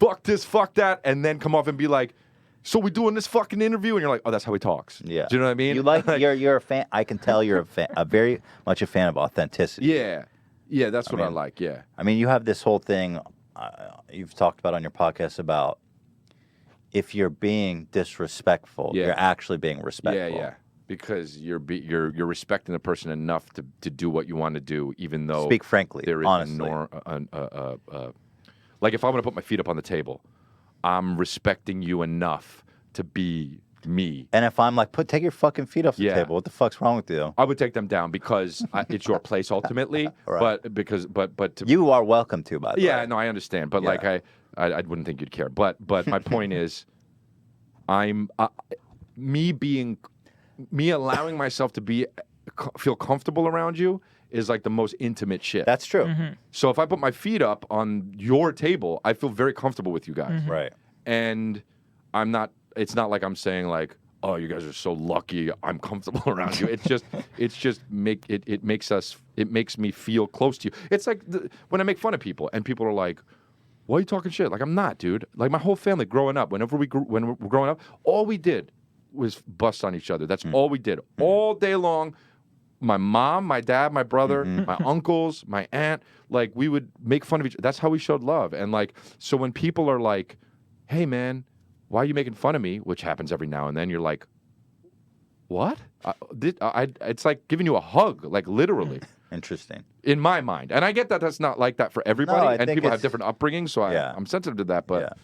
fuck this, fuck that, and then come off and be like, so we doing this fucking interview? And you're like, oh, that's how he talks. Yeah. Do you know what I mean? You like you're a fan. I can tell you're very much a fan of authenticity. Yeah. Yeah, that's what I like, yeah. I mean, you have this whole thing you've talked about on your podcast about if you're being disrespectful, you're actually being respectful. Yeah. Because you're respecting the person enough to do what you want to do, even though speak frankly, there is honestly. Like if I'm going to put my feet up on the table, I'm respecting you enough to be me. And if I'm like, take your fucking feet off the table, what the fuck's wrong with you? I would take them down because it's your place ultimately. Right. But you are welcome to, by the way. Yeah, no, I understand. But like I wouldn't think you'd care. But my point is, me allowing myself to feel comfortable around you is like the most intimate shit. That's true. So if I put my feet up on your table, I feel very comfortable with you guys. Right. And it's not like I'm saying like, oh, you guys are so lucky I'm comfortable around you. It makes me feel close to you. It's like when I make fun of people and people are like, why are you talking shit? Like, I'm not, dude. Like my whole family growing up, when we're growing up, all we did was bust on each other. That's all we did all day long. My mom, my dad, my brother, my uncles, my aunt, like we would make fun of each other. That's how we showed love. And like, so when people are like, hey man, why are you making fun of me? Which happens every now and then. You're like, what? It's like giving you a hug, like literally. Interesting. In my mind. And I get that that's not like that for everybody. And people have different upbringings, so I'm sensitive to that. But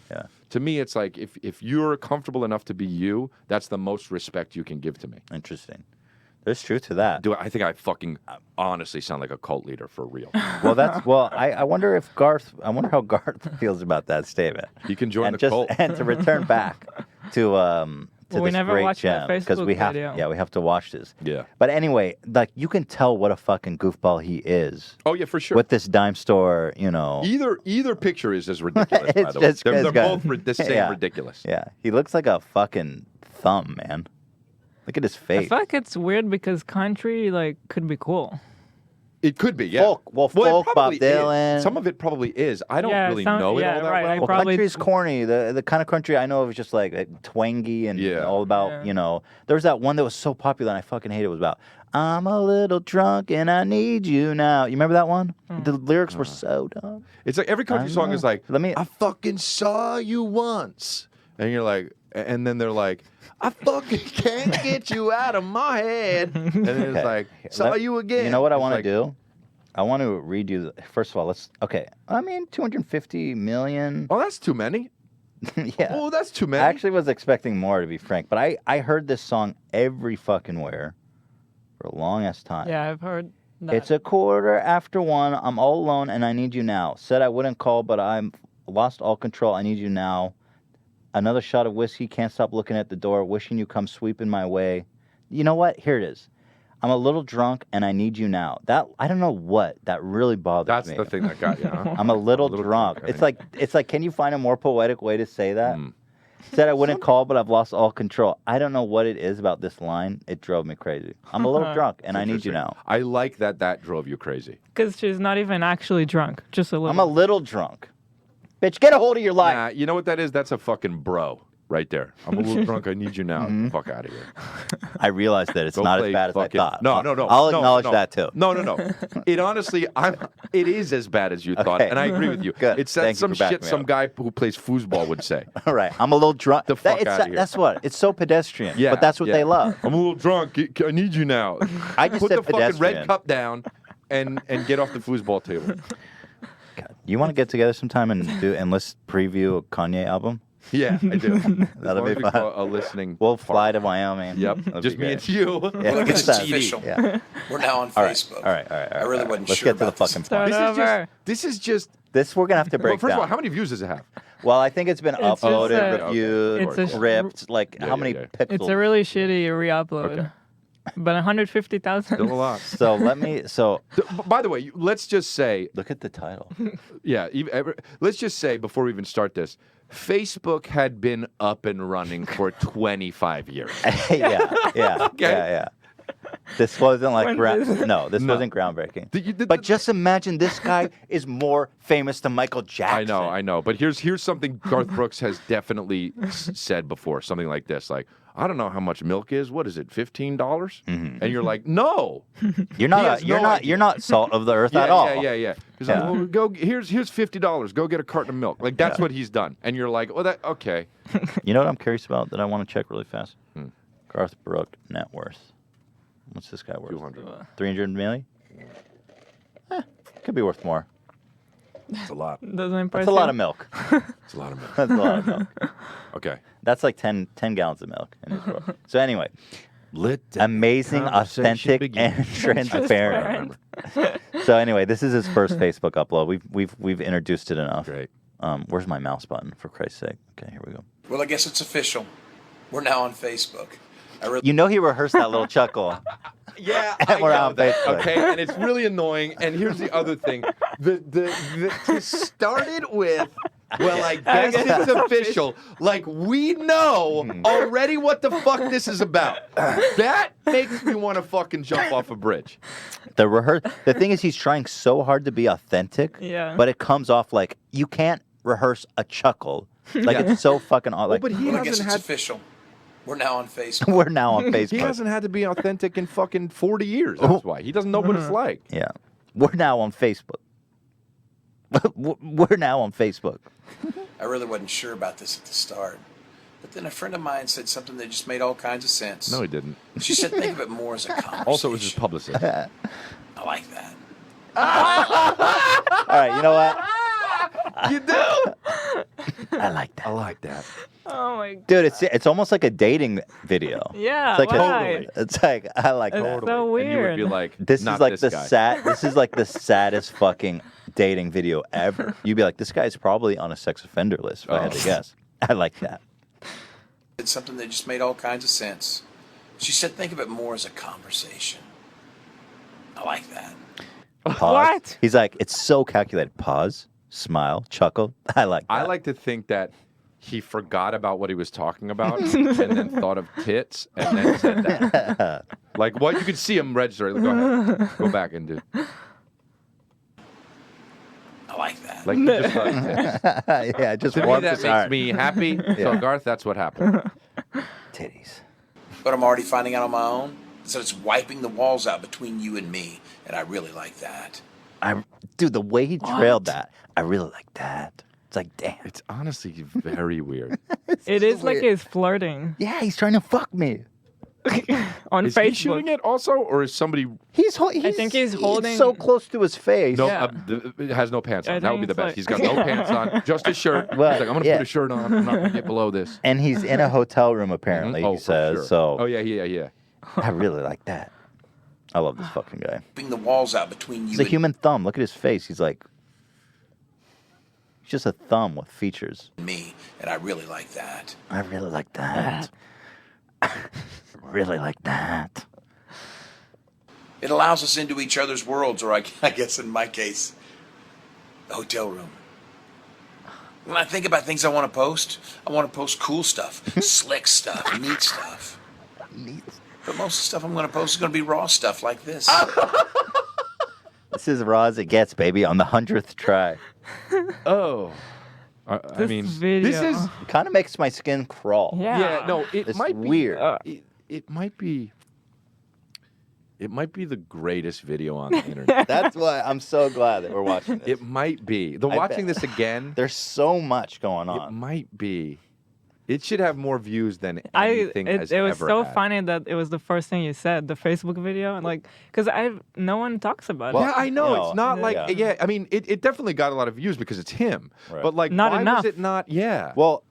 to me, it's like if you're comfortable enough to be you, that's the most respect you can give to me. Interesting. There's truth to that. I think I fucking honestly sound like a cult leader for real. I wonder how Garth feels about that statement. He can join the cult. And to return back to we this never great watched gem that Facebook we have video. we have to watch this. Yeah. But anyway, like you can tell what a fucking goofball he is. Oh yeah, for sure. With this dime store, Either picture is as ridiculous. By the way, they're both the same ridiculous. Yeah, he looks like a fucking thumb, man. Look at his face. I feel like it's weird because country could be cool. It could be, yeah. Folk, Bob Dylan. Some of it probably is. I don't really know it all that well. Well, country's corny. The kind of country I know of is just like twangy and all about, There was that one that was so popular and I fucking hate it. It was about, I'm a little drunk and I need you now. You remember that one? The lyrics were so dumb. It's like every country song is like, I fucking saw you once. And you're like, and then they're like, I fucking can't get you out of my head. And then it's like, saw you again. You know what I want to do? I want to redo. First of all, 250 million. Oh, that's too many. Yeah. Oh, that's too many. I actually was expecting more, to be frank. But I heard this song every fucking where for a long ass time. Yeah, I've heard that. It's 1:15. I'm all alone and I need you now. Said I wouldn't call, but I'm lost all control. I need you now. Another shot of whiskey, can't stop looking at the door, wishing you come sweeping my way. You know what? Here it is. I'm a little drunk and I need you now. That I don't know what that really bothers me. That's the thing that got you, huh? I'm a little drunk. It's like, can you find a more poetic way to say that? Said I wouldn't call, but I've lost all control. I don't know what it is about this line. It drove me crazy. I'm a little drunk and I need you now. I like that drove you crazy. Because she's not even actually drunk, just a little. I'm a little drunk. Bitch, get a hold of your life. Nah, you know what that is? That's a fucking bro right there. I'm a little drunk. I need you now. Fuck out of here. I realized that it's not as bad as I thought. No. I'll acknowledge that too. No. It honestly, it is as bad as you thought, and I agree with you. Good. It's that some shit some guy who plays foosball would say. All right, I'm a little drunk. The fuck out of here. That's what. It's so pedestrian. Yeah, but that's what they love. I'm a little drunk. I need you now. I just put said the fucking pedestrian. red cup down and get off the foosball table. God. You want to get together sometime and let's preview a Kanye album? Yeah, I do. That'll be fun. A listening. We'll fly to Wyoming. Yep, just me and you. Yeah, Look, it's official. Yeah. We're now on Facebook. All right. I really wasn't Let's sure get to the about this. fucking point. This is just. This we're gonna have to break First down. of all, how many views does it have? Well, I think it's been It's uploaded, just reviewed, ripped. Like how many pixels? It's a really shitty re-upload. Okay. But 150,000. Still a lot. So let me. By the way, let's just say. Look at the title. Yeah. Let's just say before we even start this, Facebook had been up and running for 25 years. Yeah. Okay. Yeah. This wasn't like When this- no, this wasn't groundbreaking. The- But just imagine this guy is more famous than Michael Jackson. I know. But here's something Garth Brooks has definitely said before. Something like this, like, I don't know how much milk is. What is it, $15? Mm-hmm. And you're like, no. You're He has no idea. you're not salt of the earth at all. Yeah. He's Yeah. like, well, go. Here's $50. Go get a carton of milk. Like that's what he's done. And you're like, well, that okay. You know what I'm curious about that I want to check really fast? Garth Brooks net worth. What's this guy worth? 200. 300 million? Could be worth more. That's a lot. Doesn't impress That's a lot you? of milk. It's a lot of milk. That's a lot of milk. Okay. That's like 10 gallons of milk in his book. So anyway, Let amazing, conversation authentic, begin. and transparent. So anyway, this is his first Facebook upload. We've introduced it enough. Great. Where's my mouse button, for Christ's sake? Okay, here we go. Well, I guess it's official. We're now on Facebook. I really You know he rehearsed that little chuckle. Yeah, And we're on Facebook. Okay, and it's really annoying. And here's the other thing: to start it with. Well, I guess it's official. Like we know already what the fuck this is about. That makes me want to fucking jump off a bridge. The thing is, he's trying so hard to be authentic. Yeah. But it comes off like you can't rehearse a chuckle. Like Yeah. it's so fucking odd. Like but he well, I guess hasn't it's had. official. We're now on Facebook. we're now on Facebook. He hasn't had to be authentic in fucking 40 years. That's why he doesn't know what it's like. Yeah. We're now on Facebook. We're now on Facebook. I really wasn't sure about this at the start. But then a friend of mine said something that just made all kinds of sense. No, he didn't. She said, think of it more as a conversation. Also, it was his publicist. I like that. All right, you know what? You do? I like that. I like that. Oh my god. Dude, it's almost like a dating video. Yeah, It's like why? it's like I like It's that. so And you would be weird. like, This not is like this the guy. this is like the saddest fucking dating video ever. You'd be like, this guy's probably on a sex offender list if I had to guess. I like that. Said something that just made all kinds of sense. She said, think of it more as a conversation. I like that. Pause. What? He's like, it's so calculated. Pause, smile, chuckle. I like that. I like to think that he forgot about what he was talking about and then thought of tits and then said that. Like, what? You could see him register. Go ahead. Go back and do. I like that. Like, he just thought of tits. Yeah, just To me, warms that his makes heart. me happy. Yeah. So, Garth, that's what happened. Titties. But I'm already finding out on my own. So it's wiping the walls out between you and me. And I really like that. Dude, the way he trailed that, I really like that. It's like, damn. It's honestly very weird. It is like he's flirting Yeah, he's trying to fuck me. on Is Facebook. he shooting it also, or is somebody He's think he's holding- so close to his face. no Yeah. has no pants on? I That would be think the it's best. like- He's got no pants on, just a shirt. Well, He's like, I'm gonna yeah. put a shirt on. I'm not gonna get below this. And he's in a hotel room apparently, Oh, he for says. sure. So Oh yeah. I really like that. I love this fucking guy. Wiping the walls out between you He's a and human thumb. Look at his face. He's like, he's just a thumb with features. me. And I really like that. I really like that. Really like that. It allows us into each other's worlds, or I guess in my case, the hotel room. When I think about things I want to post cool stuff, slick stuff, neat stuff. Neat. But most of the stuff I'm going to post is going to be raw stuff like this. This is raw as it gets, baby, on the 100th try. Oh, I This mean, video. this is It kind of makes my skin crawl. Yeah. No, it It's might be weird. It might be. It might be the greatest video on the internet. That's why I'm so glad that we're watching this. It might be. I Watching bet. this again, There's so much going it on. might be. It should have more views than anything has it was ever so had. funny that it was the first thing you said, the Facebook video, and like, because no one talks about Well, it. Yeah, I know. You know, It's not like yeah. yeah. I mean, it definitely got a lot of views because it's him. Right. But like, Not why enough. was it not? Yeah. Well,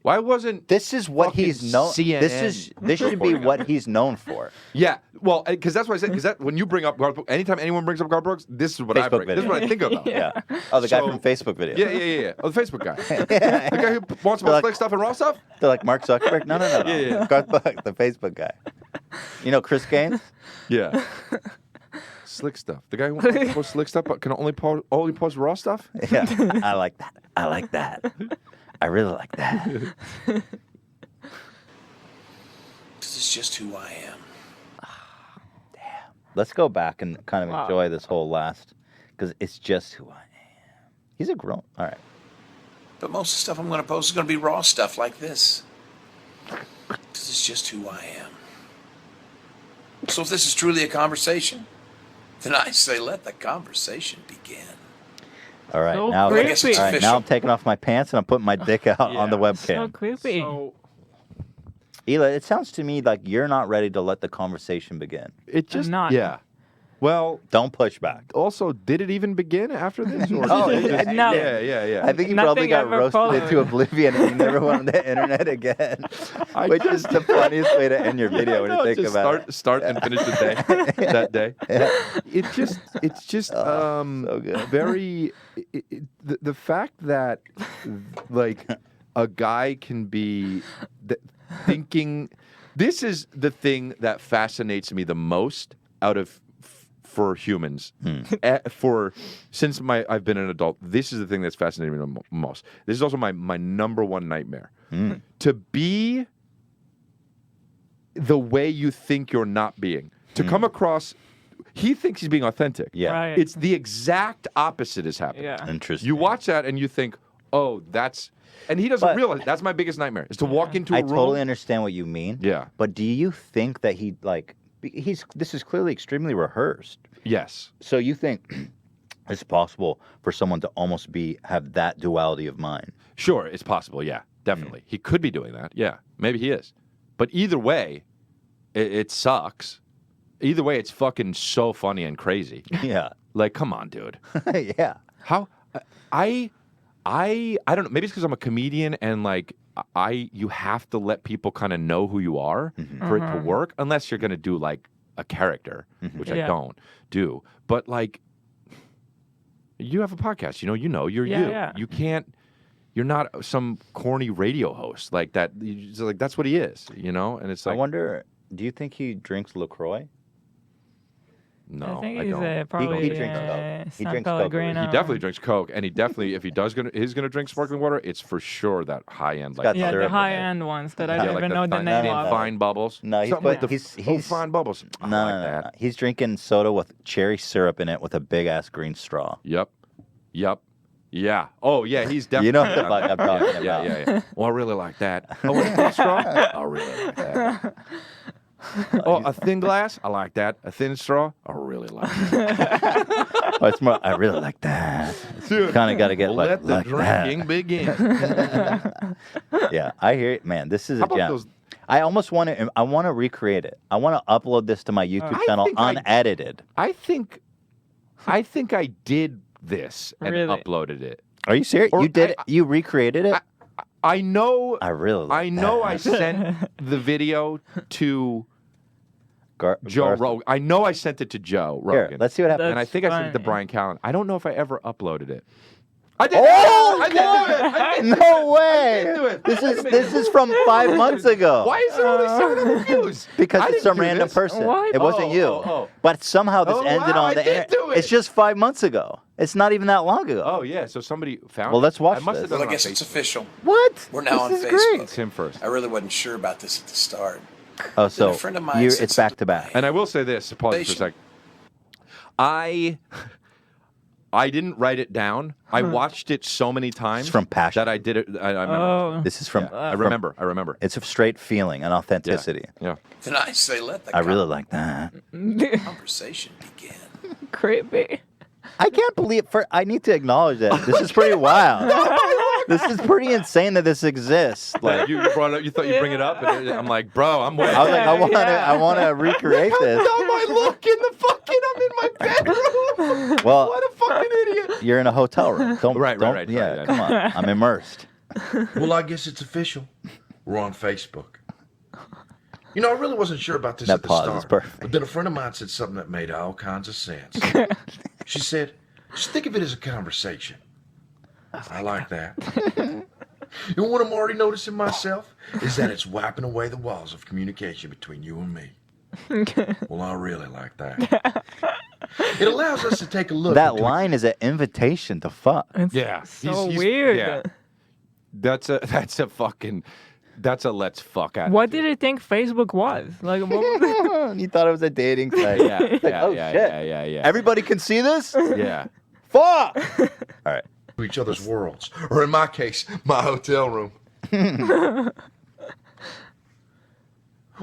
Why wasn't? this is what Fucking he's known. This CNN should be reporting what on it. he's known for. Yeah. Well, because that's what I said. Because that when you bring up Garth Brooks, anytime anyone brings up Garth Brooks, this is what I Facebook bring. This is what I think about. Yeah. Oh, the guy So- from Facebook video. Yeah. Oh, the Facebook guy. The guy who wants more Like- slick stuff and raw stuff. They're like Mark Zuckerberg. No. Yeah. Garth Brooks, the Facebook guy. You know Chris Gaines? Yeah. Slick stuff. The guy who wants to post slick stuff but can only post raw stuff. Yeah. I like that. I like that. I really like that. This is just who I am. Let's go back and kind of Wow. enjoy this whole last, because it's just who I am. He's a grown. All right. But most of the stuff I'm going to post is going to be raw stuff like this. Because it's just who I am. So if this is truly a conversation, then I say let the conversation begin. All right. So Now, creepy. I guess it's all right, now official. I'm taking off my pants and I'm putting my dick out on the Yeah. So webcam. creepy. So Eli, it sounds to me like you're not ready to let the conversation begin. it just not. yeah. Well, Don't push back. also, did it even begin after this? Or No, did it just- no. Yeah. I think you Nothing probably got ever roasted followed. into oblivion and you never went on the internet again, I which is the funniest way to end your video when you No, think just about start and finish the day that day. it. It's just so good. very the fact that like a guy can be thinking. This is the thing that fascinates me the most out of for humans. Since I've been an adult, this is the thing that's fascinating me the most. This is also my number one nightmare. To be the way you think you're not being. To come across, he thinks he's being authentic. Yeah. Right. It's the exact opposite is happening. Yeah. Interesting. You watch that and you think, oh, that's... And he doesn't But- realize that's my biggest nightmare is to walk into a I room. totally understand what you mean. Yeah. But do you think that this is clearly extremely rehearsed. Yes. So you think it's possible for someone to almost have that duality of mind? Sure, it's possible. Yeah, definitely. He could be doing that. Yeah, maybe he is. But either way, it sucks. Either way, it's fucking so funny and crazy. Yeah. Like, come on, dude. Yeah. How I don't know. Maybe it's because I'm a comedian and like you have to let people kind of know who you are for it to work, unless you're gonna do like a character, which I Yeah. don't do. But like, you have a podcast. You're Yeah, you. yeah. You can't. You're not some corny radio host like that. Like that's what he is, And it's I like, wonder, do you think he drinks LaCroix? no, I think I he's don't. probably drinks Coke. He San drinks Coke. Pellegrino. He definitely drinks Coke, and he definitely, if he does he's gonna drink sparkling water, it's for sure that high end, like got Yeah, syrup the in high it. end ones that I yeah, don't like even know the fine, name no, of. no. fine bubbles. No, Something like he's fine bubbles. I No, like no, no, that. no. He's drinking soda with cherry syrup in it with a big ass green straw. Yep. Yeah. Oh, yeah. He's definitely. You know what the fuck I'm talking Yeah, about. yeah. Well, I really like that. Oh, a thin straw? I really like that. Oh, a thin glass? I like that. A thin straw? I really like that. Oh, it's more. I really like that. Kind of got to get like, Let the like drinking that. begin. Yeah, I hear it, man. This is How a about gem. those- I almost want to. I want to recreate it. I want to upload this to my YouTube I channel think I- unedited. I think I did this and Really? uploaded it. Are you serious? Or You did. I- You recreated it. I know. I really. Like I know. that. I sent the video to Joe Garth- Rogan. I know I sent it to Joe Here, Rogan. let's see what happens. And I think I sent it to funny. Brian Callen. I don't know if I ever uploaded it. I did. Oh, I did do it. I did. No way! did do it. This is from 5 months ago. Why is there only 700 views? Because I it's didn't some do random this. person. What? It wasn't Oh, you. oh. But somehow this Oh, ended wow, on I the did internet. do it. It's just 5 months ago. It's not even that long ago. Oh yeah, so somebody found. Well, it. let's watch I must this. have done Well, I it on guess it's Facebook. official. What? We're now This on is Facebook. great. It's him first. I really wasn't sure about this at the start. Oh, so a friend of mine said it's back to back. And I will say this. Pause for a sec. I didn't write it down. I watched it so many times. It's from passion. that I did it. I remember. Oh, This is from. Yeah, I from- remember. I remember. It's a straight feeling and authenticity. Yeah. Then I say let the I really like that. conversation begin. creepy. I can't believe. I need to acknowledge that this is pretty wild. This is pretty insane that this exists. Like Like, you brought it up. You thought you bring it up, and I'm like, bro, I'm waiting. I was like, Yeah. I want to recreate this. Dumb I look in the fucking. I'm in my bedroom. Well, What a fucking idiot. you're in a hotel room. Don't, Right, don't, right. Yeah, Right. come on. I'm immersed. Well, I guess it's official. We're on Facebook. You know, I really wasn't sure about this That at the pause start. is perfect. But then a friend of mine said something that made all kinds of sense. She said, just think of it as a conversation. I like that. You know what I'm already noticing myself? Is that it's wiping away the walls of communication between you and me. Well, I really like that. It allows us to take a look. That into- line is an invitation to fuck. It's Yeah. so weird. Yeah. That's a fucking. That's a let's fuck attitude. What did he think Facebook was? Like, what was it? He thought it was a dating site. Yeah, Like, yeah, oh, yeah, shit. yeah. Everybody can see this? Yeah. Fuck! All right. To each other's worlds, or in my case, my hotel room.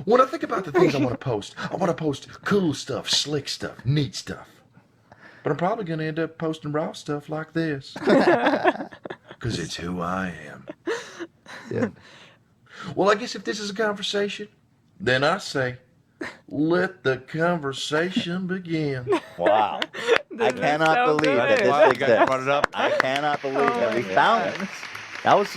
When I think about the things I want to post cool stuff, slick stuff, neat stuff. But I'm probably going to end up posting raw stuff like this. Because it's who I am. Yeah. Well, I guess if this is a conversation, then I say, let the conversation begin. Wow. I cannot so believe good. that Wow, this you guys exists. brought it up. I cannot believe that we my found it.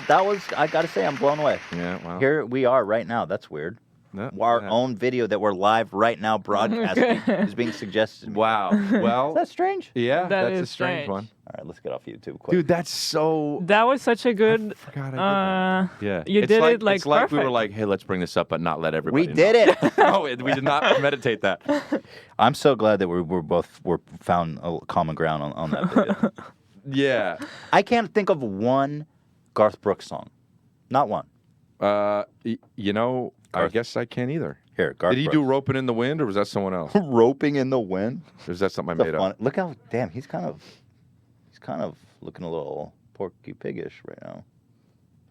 That was, I gotta say, I'm blown away. Yeah, wow. Here we are right now. That's weird. Yeah, Our yeah. own video that we're live right now broadcasting is being suggested. Wow. Well, Is that strange? yeah, That that's a is strange strange. one. All right, let's get off YouTube quick. Dude, that's so... That was such a good. forgot I did that. Yeah. You It's did like, it like it's like we were perfect. like, hey, let's bring this up, but not let everybody we did know. it. No, we did not meditate that. I'm so glad that we're found a common ground on that video. Yeah. I can't think of one Garth Brooks song. Not one. You know, I Garth. guess I can't either. Here, Garth Did he Brooks. do Roping in the Wind, or was that someone else? Roping in the Wind? Or is that something I That's made a fun, up? look how, damn, he's kind of looking a little Porky Piggish right now.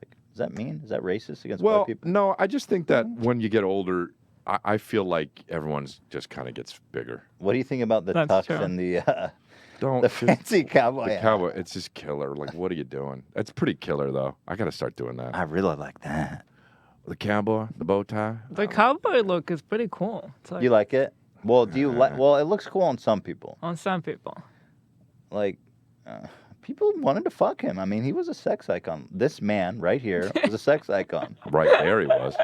Like, does that mean? Is that racist against Well, white people? no, I just think that when you get older, I feel like everyone's just kind of gets bigger. What do you think about the That's tux true. and the Don't just- fancy cowboy the hat? cowboy. It's just killer. Like, what are you doing? It's pretty killer, though. I got to start doing that. I really like that. The cowboy, the bow tie. The cowboy look is pretty cool. It's like, You like it? Well, do you like? Well, it looks cool on some people. on some people. Like, people wanted to fuck him. I mean, he was a sex icon. This man right here was a sex icon. Right there he was.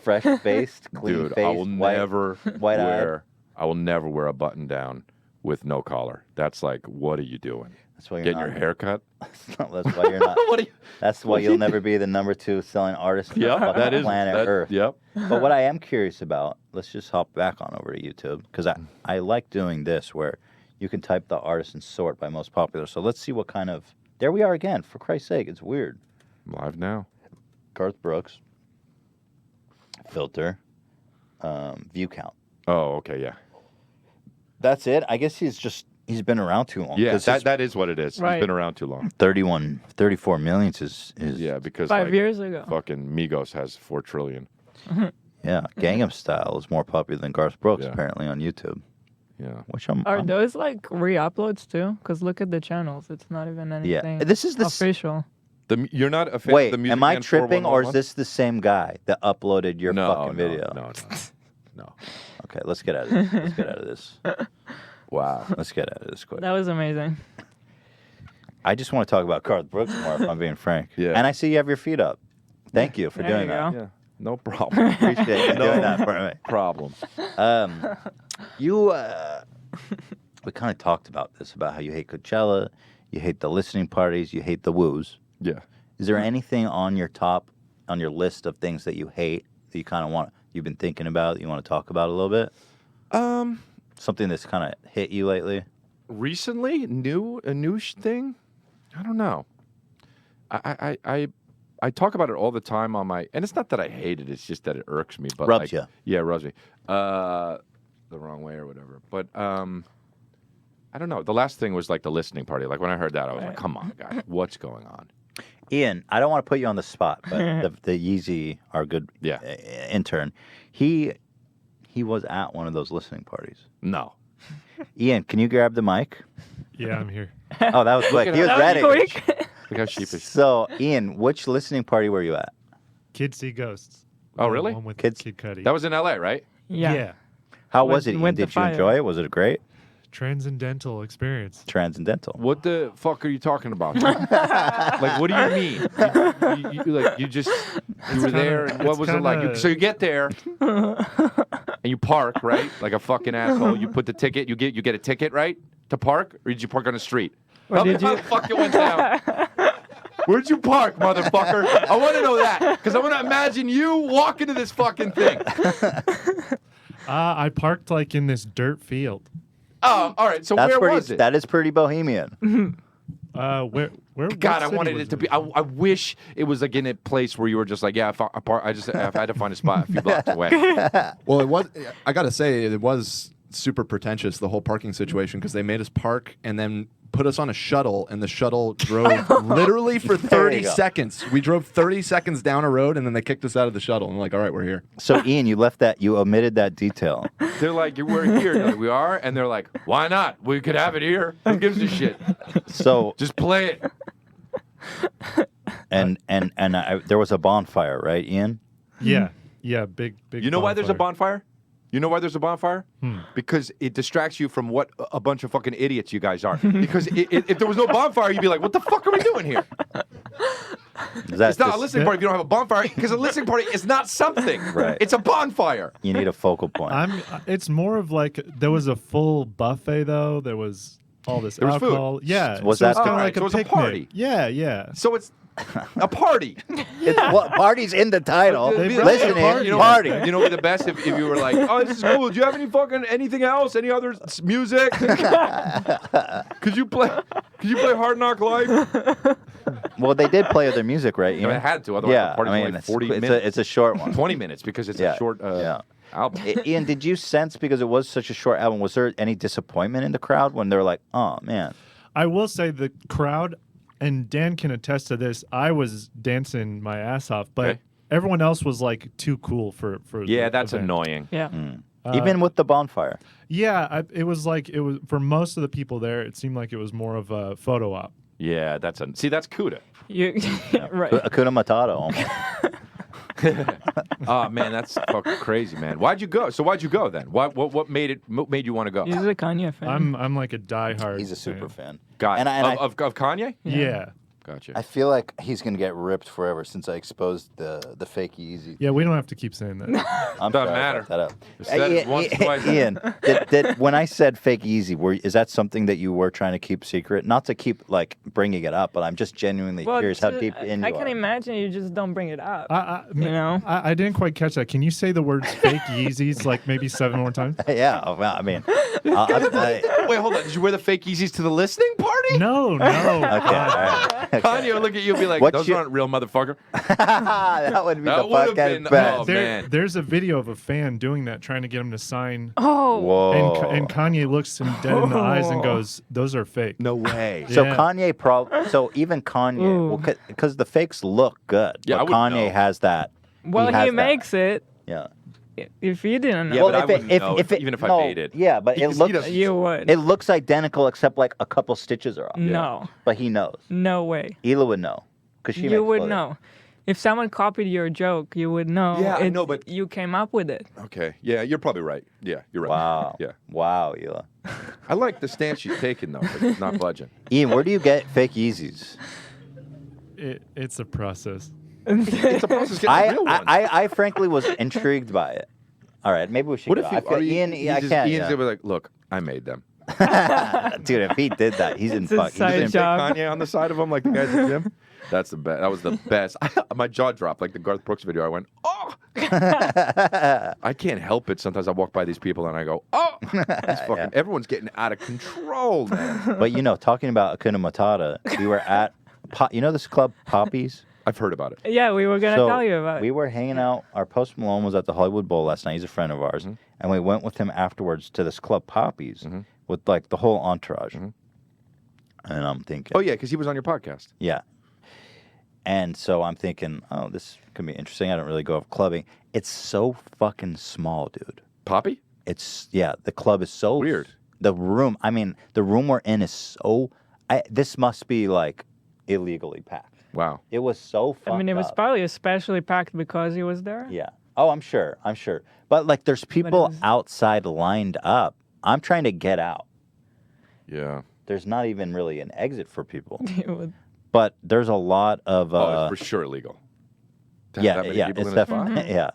Fresh-faced, clean-faced, Dude, I will white, never white-eyed. wear. I will never wear a button down with no collar. That's like, what are you doing? That's why you're Getting not. your hair cut? That's why you're not. What are you? That's why you'll never be the #2 selling artist on Yep, fucking that is. planet that- Earth. Yep. But what I am curious about, let's just hop back on over to YouTube because I like doing this where you can type the artist and sort by most popular. So let's see what kind of. There we are again. For Christ's sake, it's weird. Live now. Garth Brooks. Filter. View count. Oh, okay, yeah. That's it. I guess he's been around too long. Yeah, 'Cause that is what it is. Right. He's been around too long. 34 million is Yeah, because 5 like, years ago. fucking Migos has 4 trillion. yeah. Gangnam Style is more popular than Garth Brooks Yeah. apparently on YouTube. Yeah. Which I'm. Are those like re-uploads too? Because look at the channels. It's not even anything This is the official. You're not a fan Wait, of the music am I and tripping or is 4111? this the same guy that uploaded your No, fucking video? No. Okay, let's get out of this. Let's get out of this. Wow. Let's get out of this quick. That was amazing. I just want to talk about Garth Brooks more, if I'm being frank. Yeah. And I see you have your feet up. Thank you for There doing you that. go. Yeah. No problem. Appreciate you doing that for me. Problem. We kind of talked about this, about how you hate Coachella, you hate the listening parties, you hate the woos. Yeah. Is there anything on your list of things that you hate that you kind of you've been thinking about, that you want to talk about a little bit? Something that's kind of hit you lately? Recently, a new thing. I don't know. I talk about it all the time on my, and it's not that I hate it. It's just that it irks me. But Rubs like, ya. Yeah, it rubs me. The wrong way or whatever. But I don't know. The last thing was like the listening party. Like when I heard that, I was like, "Come on, guys, what's going on?" Ian, I don't want to put you on the spot, but the Yeezy, our good intern, he was at one of those listening parties. No. Ian, can you grab the mic? Yeah, I'm here. Oh, that was quick. He was That ready. was quick. Look how sheepish. So, Ian, which listening party were you at? Kids See Ghosts. Oh, really? One with Kids- Kid Cudi. That was in LA, right? yeah. How Went- was it, Ian? went to Did you fire. enjoy it? Was it great? Transcendental experience. Transcendental. What the fuck are you talking about? Like, what do you mean? You were there, and what was it like? So you get there, and you park, right? Like a fucking asshole. You put the ticket. You get a ticket, right, to park, or did you park on the street? How did the fuck it went down? Where'd you park, motherfucker? I want to know that because I want to imagine you walking to this fucking thing. I parked like in this dirt field. Oh, all right. So That's where pretty. was it? That is pretty bohemian. Where? God, I wanted it to be. I wish it was like in a place where you were just like, yeah, I had to find a spot a few blocks away. Well, it was. I gotta say, it was super pretentious, the whole parking situation, because they made us park and then put us on a shuttle, and the shuttle drove literally for 30 seconds. We drove 30 seconds down a road, and then they kicked us out of the shuttle. And we're like, all right, we're here. So, Ian, you omitted that detail. They're like, we're here. You're like, we are? And they're like, why not? We could have it here. Who gives a shit? So just play it. And there was a bonfire, right, Ian? Yeah, big. You know why there's a bonfire? You know why there's a bonfire? Because it distracts you from what a bunch of fucking idiots you guys are. Because if there was no bonfire, you'd be like, what the fuck are we doing here? It's not a listening party if you don't have a bonfire, because a listening party is not something. Right. It's a bonfire. You need a focal point. It's more of like there was a full buffet though. There was all this There was alcohol. food. Yeah. Was so that it's kind of alright, like so a it was a picnic? party. Yeah. So it's a party. Well, party's in the title. It'd be Listen, like, Ian, party. You know, it'd be the best if you were like, oh, this is cool. Do you have anything else? Any other music? Could you play Hard Knock Life? Well, they did play other music, right? I mean, I had to. Otherwise, the party was like 40 minutes. It's a short one. 20 minutes because it's a short album. Ian, did you sense, because it was such a short album, was there any disappointment in the crowd when they were like, oh, man? I will say the crowd, and Dan can attest to this, I was dancing my ass off, but everyone else was like too cool for Yeah, the that's event. annoying. Yeah. Even with the bonfire. Yeah, it was for most of the people there, it seemed like it was more of a photo op. Yeah, that's CUDA. Right. Hakuna Matata. Oh man, that's fucking crazy, man. Why'd you go? So why'd you go then? What made you want to go? He's a Kanye fan. I'm like a diehard. He's a super fan. God, And of Kanye? Yeah. Gotcha. I feel like he's going to get ripped forever since I exposed the fake Yeezy. Yeah, we don't have to keep saying that. I'm Doesn't sorry, I matter. fucked that up. You said it once, twice. Ian, did when I said fake Yeezy, is that something that you were trying to keep secret? Not to keep like bringing it up, but I'm just genuinely curious how deep in you I are. can imagine you just don't bring it up. You know? I didn't quite catch that. Can you say the words fake Yeezys like maybe 7 more times? Yeah, well, I mean, Wait, hold on. Did you wear the fake Yeezys to the listening party? No. okay, all right. Kanye would look at you and be like, those aren't real, motherfucker. That would be That the would've fucking been- best. oh, man. There's a video of a fan doing that, trying to get him to sign. Oh. Whoa. And Kanye looks him dead in the eyes and goes, "Those are fake." No way. So Yeah. Kanye so even Kanye, because the fakes look good, Yeah, but I wouldn't Kanye know. has that. Well, has he that. makes it. Yeah. If you didn't know, Yeah, but I wouldn't know even if I made it. Yeah, but it He looks doesn't- you would. it looks identical except like a couple stitches are off. No. But he knows. No way. Hila would know. Because she You makes would clothing. know. If someone copied your joke, you would know. Yeah, I know, but- you came up with it. Okay. Yeah, you're probably right. Yeah, you're right. Wow. Yeah. Wow, Hila. I like the stance she's taking, though, but not budging. Ian, where do you get fake Yeezys? It's a process. It's a process getting real ones. I frankly was intrigued by it. All right, maybe we should What go. if you, I feel, are you, Ian, you I just, can't. Ian's yeah. gonna be like, look, I made them. Dude, if he did that, he's in It's a fuck. He's side in job. Kanye on the side of him, like the guys at the gym. That's the best. That was the best. My jaw dropped, like the Garth Brooks video. I went, oh. I can't help it. Sometimes I walk by these people and I go, oh. It's fucking, everyone's getting out of control, man. But talking about Hakuna Matata, we were at, this club Poppies? I've heard about it. Yeah, we were gonna So tell you about we it. were hanging out. Our Post Malone was at the Hollywood Bowl last night. He's a friend of ours, and we went with him afterwards to this club Poppies with like the whole entourage. And I'm thinking, Oh yeah, because he was on your podcast. yeah. And so I'm thinking, oh, this could be interesting. I don't really go clubbing. It's so fucking small, dude. Poppy? The club is so Weird. The room we're in is so. This must be like illegally packed. Wow. It was so fucked I mean, it was up. probably especially packed because he was there. Yeah. Oh, I'm sure. But like, there's people was- outside lined up. I'm trying to get out. Yeah. There's not even really an exit for people. It would- But there's a lot of. Oh, it's for sure illegal. To have that many people it's in a spot? definitely yeah.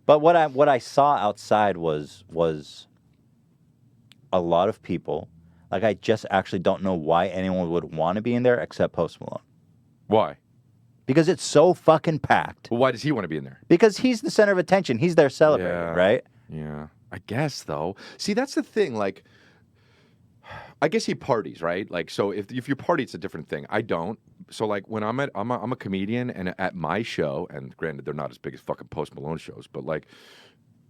But what I saw outside was a lot of people. Like, I just actually don't know why anyone would want to be in there except Post Malone. Why? Because it's so fucking packed. Well, why does he want to be in there? Because he's the center of attention. He's there celebrating, Yeah. right? Yeah. I guess, though. See, that's the thing. Like, I guess he parties, right? Like, so if you party, it's a different thing. I don't. So like when I'm a comedian, and at my show, and granted they're not as big as fucking Post Malone shows, but like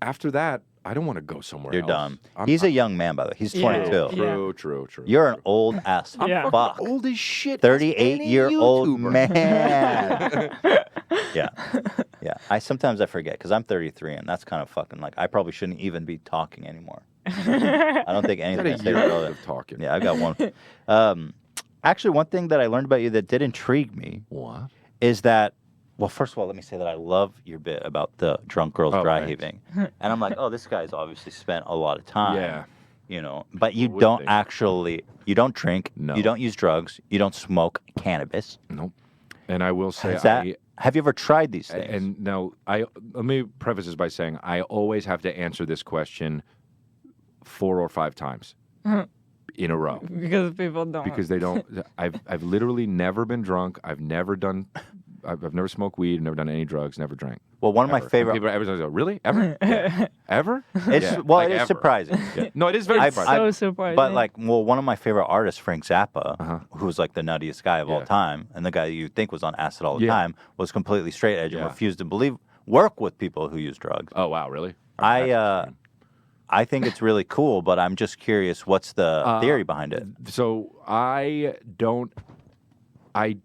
after that, I don't want to go somewhere You're else. done. He's a young man, by the way. He's 22. Yeah. True. You're an old ass Yeah. fuck. Old as shit. 38-year-old man. Yeah. Sometimes I forget because I'm 33, and that's kind of fucking like I probably shouldn't even be talking anymore. I don't think anything I say is relevant. Of talking. Yeah, I got one. Actually, one thing that I learned about you that did intrigue me What? is that, well, first of all, let me say that I love your bit about the drunk girls dry thanks. heaving. And I'm like, oh, this guy's obviously spent a lot of time. Yeah. You know, but you would don't think. actually, you don't drink, No. you don't use drugs, you don't smoke cannabis. Nope. And I will say, Have you ever tried these things? and now let me preface this by saying I always have to answer this question 4 or 5 times in a row. Because people don't. Because they don't. I've literally never been drunk. I've never smoked weed. Never done any drugs. Never drank. Well, one of my Ever. And favorite. people everyone's like, really? Ever? Yeah. Ever? It's Yeah. well, Like, it is ever. surprising. Yeah. No, it is very It's surprising. so surprising. But like, well, one of my favorite artists, Frank Zappa, Uh-huh. who's like the nuttiest guy of all Yeah. time, and the guy you think was on acid all the Yeah. time, was completely straight edge and Yeah. refused to work with people who use drugs. Oh wow, really? I think it's really cool, but I'm just curious, what's the theory behind it? So I don't. I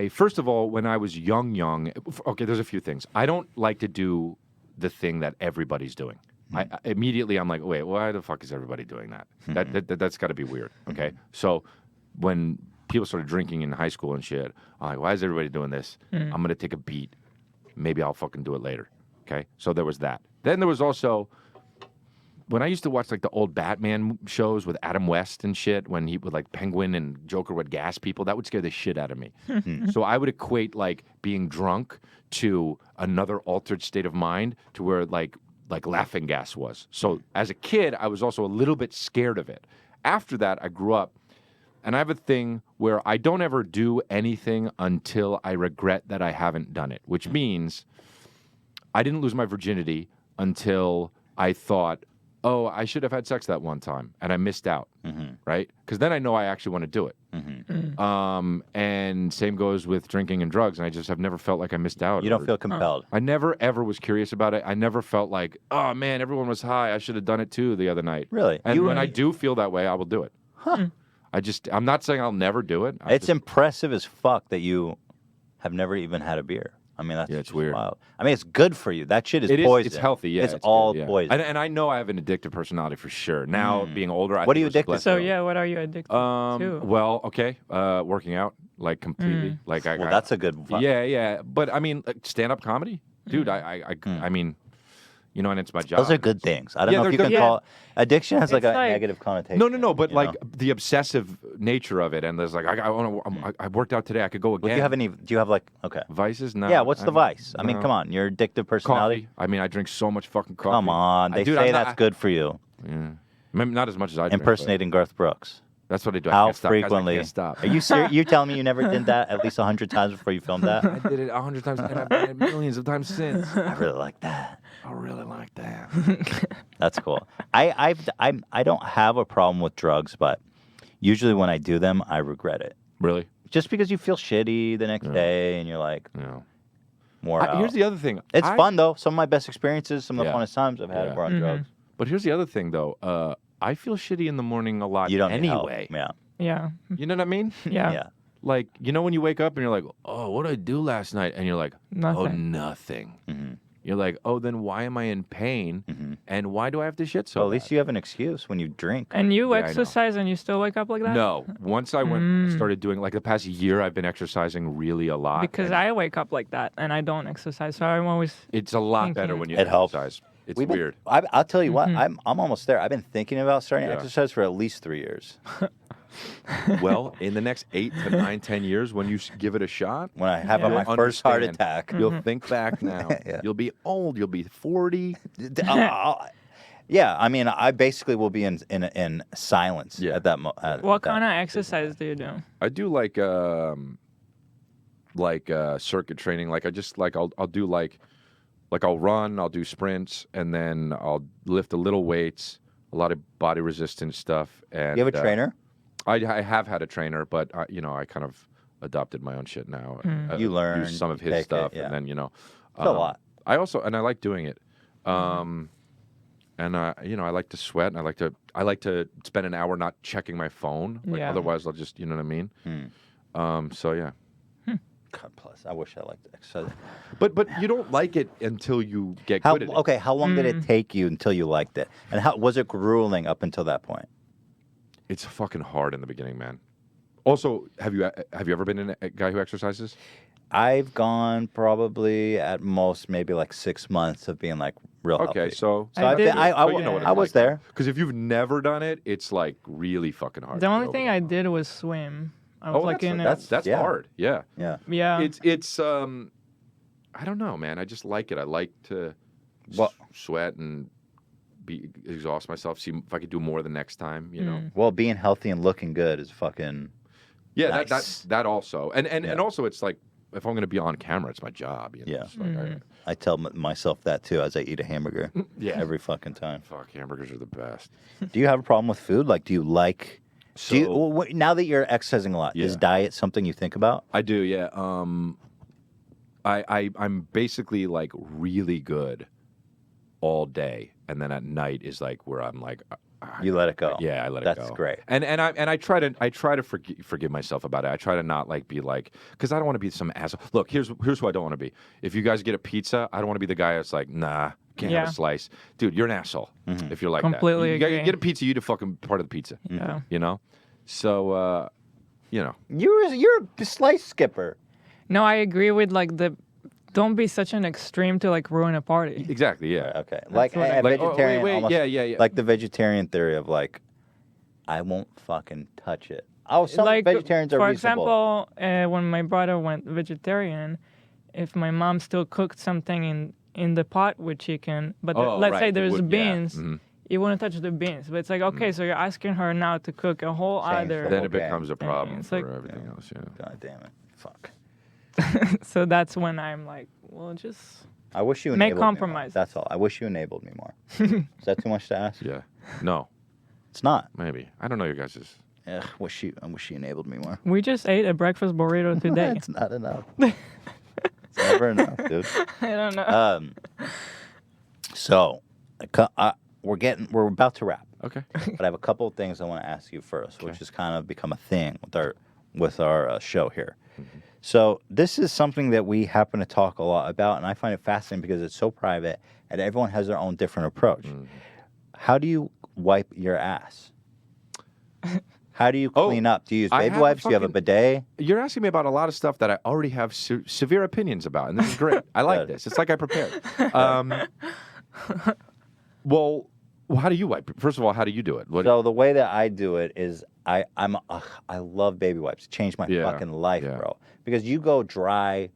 first of all, when I was young. Okay, there's a few things. I don't like to do the thing that everybody's doing. Immediately I'm like, wait, why the fuck is everybody doing that? That's got to be weird. Okay, so when people started drinking in high school and shit, I'm like, why is everybody doing this? I'm gonna take a beat. Maybe I'll fucking do it later. Okay, so there was that. Then there was also when I used to watch like the old Batman shows with Adam West and shit, when he would like Penguin and Joker would gas people, that would scare the shit out of me. So I would equate like being drunk to another altered state of mind to where like laughing gas was. So as a kid, I was also a little bit scared of it. After that, I grew up, and I have a thing where I don't ever do anything until I regret that I haven't done it, which means I didn't lose my virginity until I thought, oh, I should have had sex that one time, and I missed out, right? Because then I know I actually want to do it. And same goes with drinking and drugs, and I just have never felt like I missed out. You don't feel compelled. I never, ever was curious about it. I never felt like, oh, man, everyone was high. I should have done it, too, the other night. Really? And when I do feel that way, I will do it. I'm not saying I'll never do it. It's impressive as fuck that you have never even had a beer. I mean, that's it's weird. Wild. I mean, it's good for you. That shit is It is, poison. it's healthy, yeah. It's all good, yeah. poison. And I know I have an addictive personality for sure. Now, being older, I What think are you it's a addicted blessing. So yeah, what are you addicted to? Well, okay, working out like completely. Like well, that's a good one. Yeah. But I mean, like, stand-up comedy, dude. I mean, you know, and it's my job. Those are good things. I don't Yeah, know if you they're can good. call addiction has like It's a like- negative connotation. No, but you like know? the obsessive nature of it, and there's like I worked out today. I could go again. Do you have like okay? Vices? No. Yeah, what's the vice? I mean, no. come on, your addictive personality. Coffee. I mean, I drink so much fucking coffee. Come on, they Dude, say I'm that's not- good for you. Yeah. Maybe not as much as I drink, but Impersonating Garth Brooks. That's what I do. I How can't stop, guys, frequently? I can't stop. Are you serious? You telling me you never did that at least 100 times before you filmed that? I did it 100 times, and I've done it millions of times since. I really like that. I really like that. That's cool. I don't have a problem with drugs, but usually when I do them, I regret it. Really? Just because you feel shitty the next day and you're like Yeah. more out. Here's the other thing. It's fun though. Some of my best experiences, some of the Yeah. funnest times I've had Yeah. were on drugs. But here's the other thing, though. I feel shitty in the morning a lot You don't need help. anyway. Yeah. Yeah. You know what I mean? Yeah. Yeah. Like, you know when you wake up and you're like, oh, what did I do last night? And you're like, oh, Nothing. nothing. Mm-hmm. You're like, oh, then why am I in pain? And why do I have to shit so Well, at least bad? you have an excuse when you drink. And you Yeah, I know. exercise and you still wake up like that? No. Once I started doing, like the past year, I've been exercising really a lot. Because and I wake up like that and I don't exercise. So I'm always it's a lot better thinking. when you It helps. exercise. It's We've been- weird. I'll tell you what, I'm almost there. I've been thinking about starting to Yeah. exercise for at least 3 years. Well, in the next 8 to 9, 10 years, when you give it a shot, When I have Yeah. my you'll first heart understand. attack. You'll think back now. Yeah. You'll be old. You'll be 40. Yeah, I mean, I basically will be in silence Yeah. at that moment. What kind of exercise do you do? I do like circuit training. Like I just like I'll do like I'll run, I'll do sprints, and then I'll lift a little weights, a lot of body resistance stuff. And You have a trainer? I have had a trainer, but I kind of adopted my own shit now. You learn, use some of his take it, stuff, yeah. and then It's a lot. I like doing it. And I like to sweat, and I like to spend an hour not checking my phone. Like, Yeah. otherwise, I'll just, you know what I mean. So yeah. God bless. I wish I liked exercise. But you don't like it until you get good at it. Okay, how long did it take you until you liked it? And how was it grueling up until that point? It's fucking hard in the beginning, man. Also, have you ever been a guy who exercises? I've gone probably at most maybe like 6 months of being like real Okay, healthy. so So I've did- been, so you know what it's I was like. there. Because if you've never done it, it's like really fucking hard. The to only get thing over I that. did was swim. I was Oh, like in that's yeah. hard. Yeah. Yeah. yeah. It's I don't know, man. I just like it. I like to sweat and exhaust myself. See if I could do more the next time. You know. Well, being healthy and looking good is fucking. Yeah, Nice. that also, and Yeah. also it's like if I'm going to be on camera, it's my job. You know? Yeah. It's like, I tell myself that too as I eat a hamburger. Yeah. Every fucking time. fuck, hamburgers are the best. Do you have a problem with food? Like, do you like? So- Now that you're exercising a lot, is Yeah. diet something you think about? I do, yeah. I'm basically like really good all day, and then at night is like where I'm like, You let it go. yeah, I let it go. That's great. And I try to forgive myself about it. I try to not like be like, because I don't want to be some asshole. Look, here's who I don't want to be. If you guys get a pizza, I don't want to be the guy that's like, nah, can't have Yeah. a slice, dude. You're an asshole if you're like Completely that. You agree. get a pizza, you eat a fucking part of the pizza. Yeah. You know, so You're a slice skipper. No, I agree with like don't be such an extreme to like ruin a party. exactly, yeah. Okay. Like what I- a Like, oh, vegetarian. wait, almost, yeah. Like the vegetarian theory of like, I won't fucking touch it. Oh, some Like vegetarians are for reasonable. example, when my brother went vegetarian, if my mom still cooked something in the pot with chicken, but Oh, let's right, say it there's would- yeah, beans, mhm. you wouldn't touch the beans. But it's like, okay, so you're asking her now to cook a whole Change the other. whole Then it Okay. becomes a problem It's for like- everything else. Yeah. God damn it. Fuck. So that's when I'm like, well, just I wish you Make enabled me more. compromises. That's all. I wish you enabled me more. Is that too much to ask? Yeah. No, It's not. maybe. I don't know you guys. Ugh, I wish you enabled me more. we just ate a breakfast burrito today. It's not enough. It's never enough, dude. I don't know. So, we're about to wrap, Okay. but I have a couple of things I want to ask you first, which has kind of become a thing with our show here. So this is something that we happen to talk a lot about, and I find it fascinating because it's so private, and everyone has their own different approach. How do you wipe your ass? How do you clean up? Do you use I baby have a wipes? Do you have a fucking- bidet? You're asking me about a lot of stuff that I already have severe opinions about, and this is great. I like Good. this. It's like I prepared. Well, how do you wipe? First of all, how do you do it? So the way that I do it is I love baby wipes. It changed my Yeah, fucking life, yeah. bro. Because you go dry.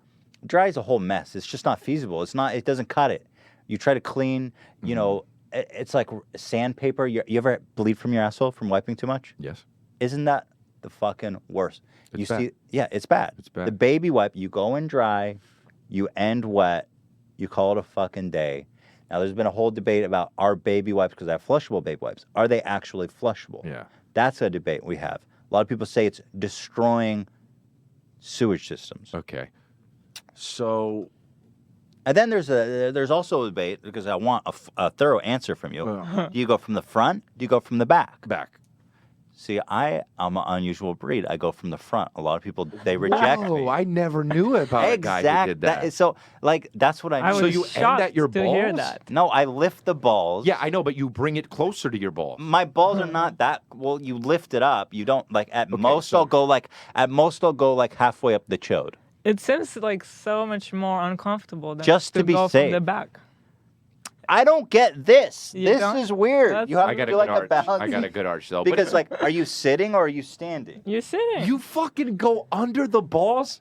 Dry is a whole mess. It's just not feasible. It doesn't cut it. You try to clean, you know, it's like sandpaper. You ever bleed from your asshole from wiping too much? Yes. Isn't that the fucking worst? It's you bad. see, yeah, it's bad. It's bad. The baby wipe, you go in dry, you end wet, you call it a fucking day. Now, there's been a whole debate about are baby wipes, because I have flushable baby wipes, are they actually flushable? Yeah. That's a debate we have. A lot of people say it's destroying sewage systems. Okay. So And then there's also a debate, because I want a thorough answer from you. Do you go from the front? Do you go from the back? back. See, I'm an unusual breed. I go from the front. A lot of people, they reject me. I never knew about a guy who did that. So, like, that's what I I mean. was you end shocked at your to hear balls? that. No, I lift the balls. Yeah, I know, but you bring it closer to your balls. My balls are not that well. You lift it up. You don't like. At most, so- I'll go like halfway up the chode. It seems like so much more uncomfortable than Just to be go safe. from the back. I don't get this. You This don't? is weird. That's- You have I to got do a like good a arch. balance. I got a good arch though. Because like, are you sitting or are you standing? You're sitting. you fucking go under the balls.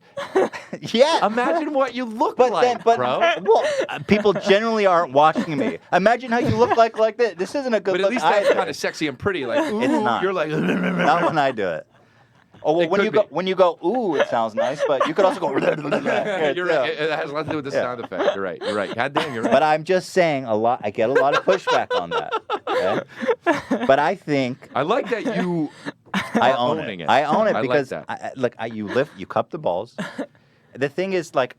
Yeah. Imagine what you look But like, then, but bro. well, people generally aren't watching me. Imagine how you look like this. This isn't a good But at look least that's either. kind of sexy and pretty. Like, ooh, It's not. you're like, Not when I do it. Oh well, It when could you go be. when you go, ooh, it sounds nice, but you could also go. you're right. It has nothing to do with the sound effect. You're right. You're right. God damn, you're right. But I'm just saying I get a lot of pushback on that. Okay? But I think I like that you I own owning it. I own it I because like that. you cup the balls. The thing is, like,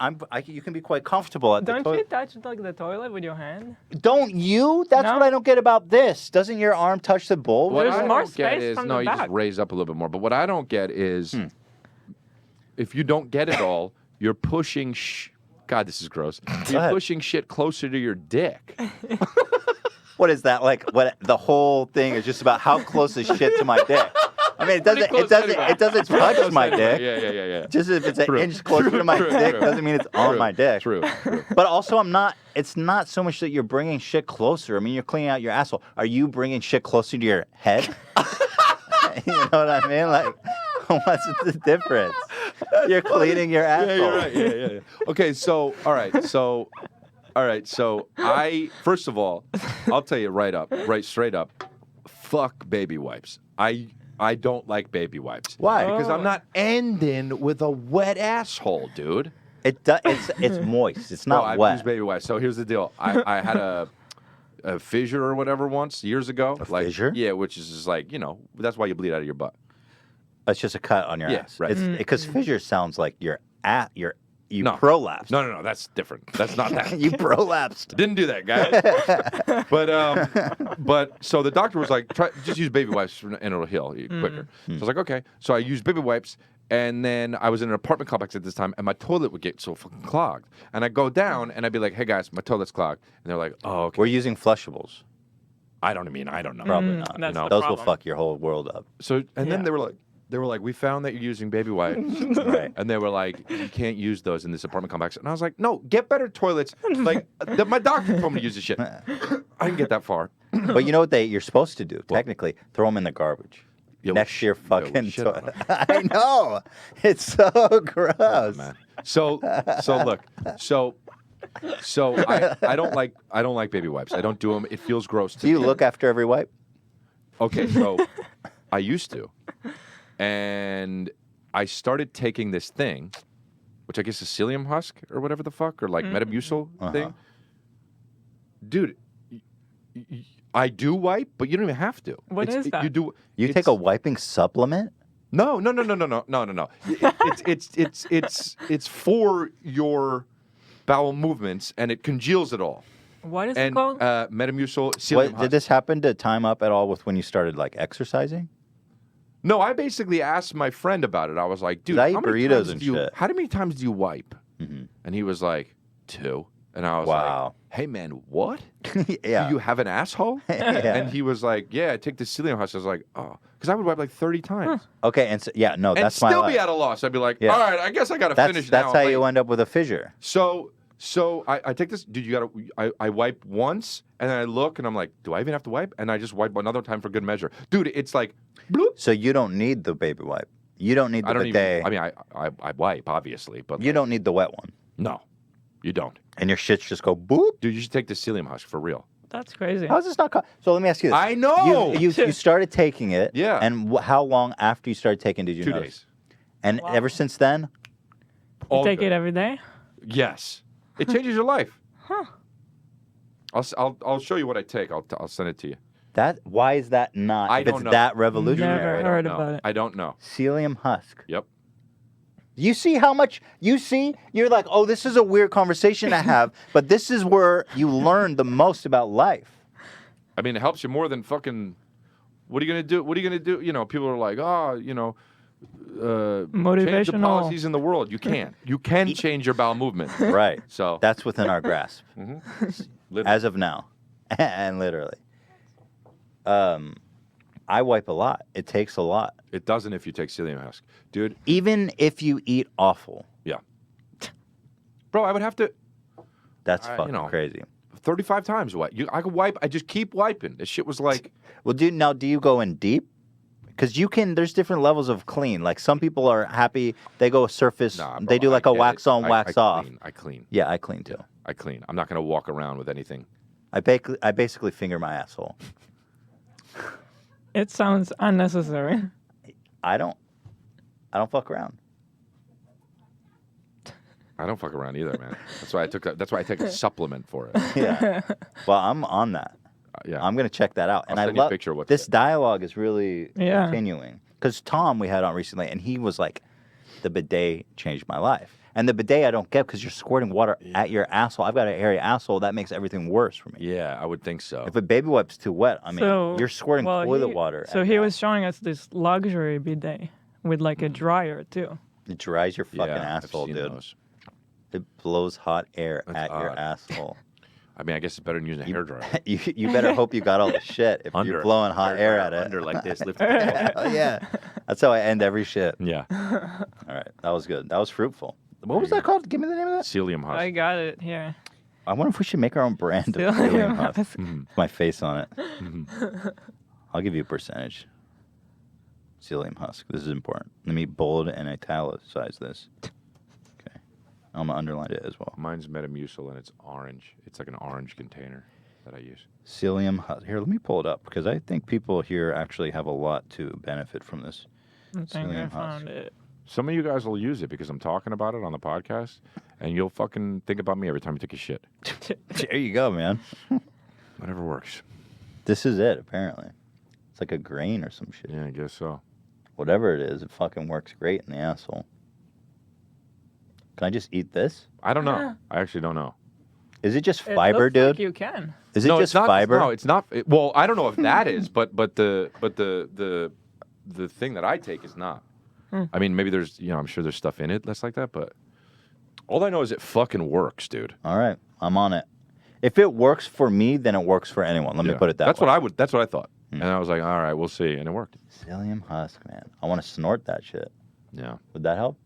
you can be quite comfortable at the Don't toilet. you touch like the toilet with your hand? Don't you? That's No. what I don't get about this. Doesn't your arm touch the bowl? What There's I more don't get space is from no, the you just back. raise up a little bit more. But what I don't get is if you don't get it all, you're pushing. God, this is gross. You're ahead. pushing shit closer to your dick. What is that? Like, what the whole thing is just about how close is shit to my dick? I mean, it doesn't touch my dick. Yeah. Just if it's an True. inch closer to my True. dick True. doesn't mean it's on my dick. True. But also, it's not so much that you're bringing shit closer. I mean, you're cleaning out your asshole. Are you bringing shit closer to your head? You know what I mean? Like, what's the difference? You're cleaning your asshole. Yeah, you're right. Yeah. Okay, so all right, so I first of all, I'll tell you right straight up, fuck baby wipes. I don't like baby wipes. Why? Because I'm not ending with a wet asshole, dude. It's moist. It's not I've wet. used baby wipes. So here's the deal. I had a fissure or whatever once years ago. A fissure? Yeah, which is just like, that's why you bleed out of your butt. It's just a cut on your Yeah, ass. right. Because fissure sounds like you No. prolapsed. No, that's different. That's not that. You prolapsed. Didn't do that, guys. but so the doctor was like, just use baby wipes and it'll heal quicker. So I was like, okay. So I used baby wipes, and then I was in an apartment complex at this time, and my toilet would get so fucking clogged. And I'd go down, and I'd be like, hey guys, my toilet's clogged. And they're like, oh, okay. We're using flushables. I don't know. Probably not. That's No. the Those will problem. fuck your whole world up. So and then Yeah. they were like, we found that you're using baby wipes. Right. And they were like, you can't use those in this apartment complex. And I was like, no, get better toilets. Like, my doctor told me to use this shit. I didn't get that far. But you know what you're supposed to do, technically? Throw them in the garbage. Yo, Next to your fucking shit on toilet. I know. It's so gross. Man. So look, I don't like baby wipes. I don't do them. It feels gross to Do you me. look after every wipe? Okay, so I used to, and I started taking this thing, which I guess is psyllium husk or whatever the fuck, or like Metamucil thing. Dude, I do wipe, but you don't even have to. What is that? You do. You take a wiping supplement? No. It's for your bowel movements, and it congeals it all. What is it And called? Metamucil, psyllium husk. Did this happen to time up at all with when you started like exercising? No, I basically asked my friend about it. I was like, dude, 'Cause I eat how many burritos times and do you, shit. how many times do you wipe? And he was like, 2. And I was Wow. like, hey, man, what? Yeah. Do you have an asshole? Yeah. And he was like, yeah, I take the psyllium husk. I was like, oh. Because I would wipe like 30 times. Okay, and so, yeah, no, And that's my still life. be at a loss. I'd be like, Yeah. all right, I guess I got to finish now. That's how Like, you end up with a fissure. So I take this, dude, I wipe once, and then I look, and I'm like, do I even have to wipe? And I just wipe another time for good measure. Dude, it's like, bloop. So you don't need the baby wipe. You don't need the I don't bidet. even, I mean, I wipe, obviously, but You don't need the wet one. no, you don't. And your shits just go boop. Dude, you should take the psyllium husk for real. That's crazy. How's this not? So let me ask you this. I know. You started taking it. Yeah. And how long after you started taking did you 2 notice? days. And ever since then? All Take good. it every day? Yes. It changes your life. Huh. I'll show you what I take. I'll send it to you. Why is that not? I if don't it's know. that revolutionary. Never I heard don't know. about it. I don't know. Psyllium husk. Yep. You see how much you're like, oh, this is a weird conversation to have, but this is where you learn the most about life. I mean, it helps you more than fucking. What are you gonna do? What are you gonna do? You know, people are like, change the Motivational. policies in the world. You can't. You can change your bowel movement. Right. So That's within our grasp. literally. As of now. And literally. I wipe a lot. It takes a lot. It doesn't if you take psyllium husk, dude. Even if you eat awful. Yeah. Bro, I would have to That's fucking know. crazy. 35 times what? I could wipe. I just keep wiping. This shit was like. Well, do you go in deep? Because there's different levels of clean. Like some people are happy, they go surface, Nah, bro, they do like I a get wax it. on, wax off. I clean. Yeah, I clean too. I clean. I'm not gonna walk around with anything. I basically finger my asshole. It sounds unnecessary. I don't fuck around. I don't fuck around either, man. That's why I take a supplement for it. Yeah. Well, I'm on that. Yeah. I'm gonna check that out. And I'll I send you a love picture of what's this there. dialogue is really Yeah. continuing. Because Tom we had on recently, and he was like, the bidet changed my life. And the bidet I don't get because you're squirting water at your asshole. I've got a hairy asshole. That makes everything worse for me. Yeah, I would think so. If a baby wipe's too wet, I mean, you're squirting toilet water. So he was showing us this luxury bidet with like a dryer too. It dries your fucking Yeah, I've asshole, seen dude. those. It blows hot air at your odd. asshole. I mean, I guess it's better than using a hairdryer. You better hope you got all the shit if you're blowing hot air at it. Under like this, lift Oh, yeah. That's how I end every shit. Yeah. All right. That was good. That was fruitful. What was that called? Give me the name of that. Psyllium husk. I got it here. I wonder if we should make our own brand of psyllium husk. My face on it. I'll give you a percentage. Psyllium husk. This is important. Let me bold and italicize this. Okay. I'm going to underline it as well. Mine's Metamucil, and it's orange. It's like an orange container that I use. Psyllium husk. Here, let me pull it up because I think people here actually have a lot to benefit from this. I think I found it. Some of you guys will use it because I'm talking about it on the podcast, and you'll fucking think about me every time you take a shit. There you go, man. Whatever works. This is it, apparently. It's like a grain or some shit. Yeah, I guess so. Whatever it is, it fucking works great in the asshole. Can I just eat this? I don't know. I actually don't know. Is it just It fiber, looks dude? like you can. Is it No, just it's not, fiber? No, it's not. Well, I don't know if that is, but the thing that I take is not. I mean, maybe there's, I'm sure there's stuff in it that's like that, but all I know is it fucking works, dude. All right, I'm on it. If it works for me, then it works for anyone. Let me put it that that's way. That's what I thought. And I was like, all right, we'll see, and it worked. Psyllium husk, man. I want to snort that shit. Yeah. Would that help?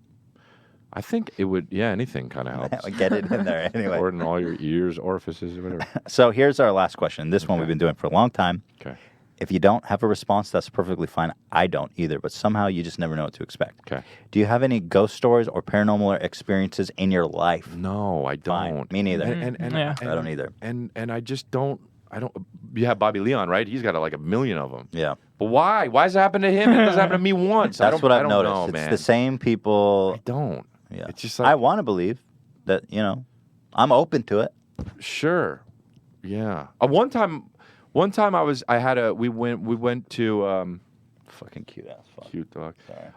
I think it would. Yeah, anything kind of helps. Get it in there anyway. Or in all your ears, orifices, or whatever. So here's our last question. This one we've been doing for a long time. Okay. If you don't have a response, that's perfectly fine. I don't either, but somehow you just never know what to expect. Okay. Do you have any ghost stories or paranormal experiences in your life? No, I don't. Fine. Me neither. Yeah. I don't either. And I just don't. I don't. You have Bobby Leon, right? He's got like a million of them. Yeah. But why? Why does it happen to him? It doesn't happen to me once. That's what I've noticed. Know, it's man. the same people. I don't. Yeah. It's just like I want to believe that, I'm open to it. Sure. Yeah. One time we went to Fucking cute ass fuck. cute dog. Sorry.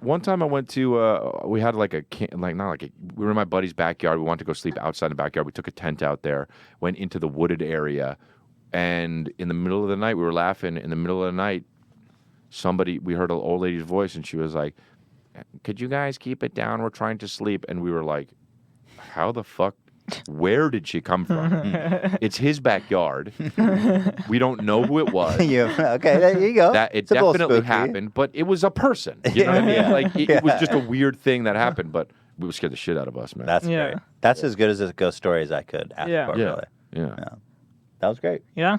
One time I went to we had we were in my buddy's backyard. We wanted to go sleep outside the backyard. We took a tent out there, went into the wooded area, and in the middle of the night we were laughing. In the middle of the night, we heard an old lady's voice, and she was like, "Could you guys keep it down? We're trying to sleep." And we were like, "How the fuck? Where did she come from?" It's his backyard. We don't know who it was. Okay, there you go. That it It's a little definitely spooky. happened, but it was a person. You know what I mean? Yeah. Like it was just a weird thing that happened, but it would scare the shit out of us, man. That's Yeah. great. That's as good as a ghost story as I could ask Yeah. for, yeah. really. Yeah. That was great. Yeah.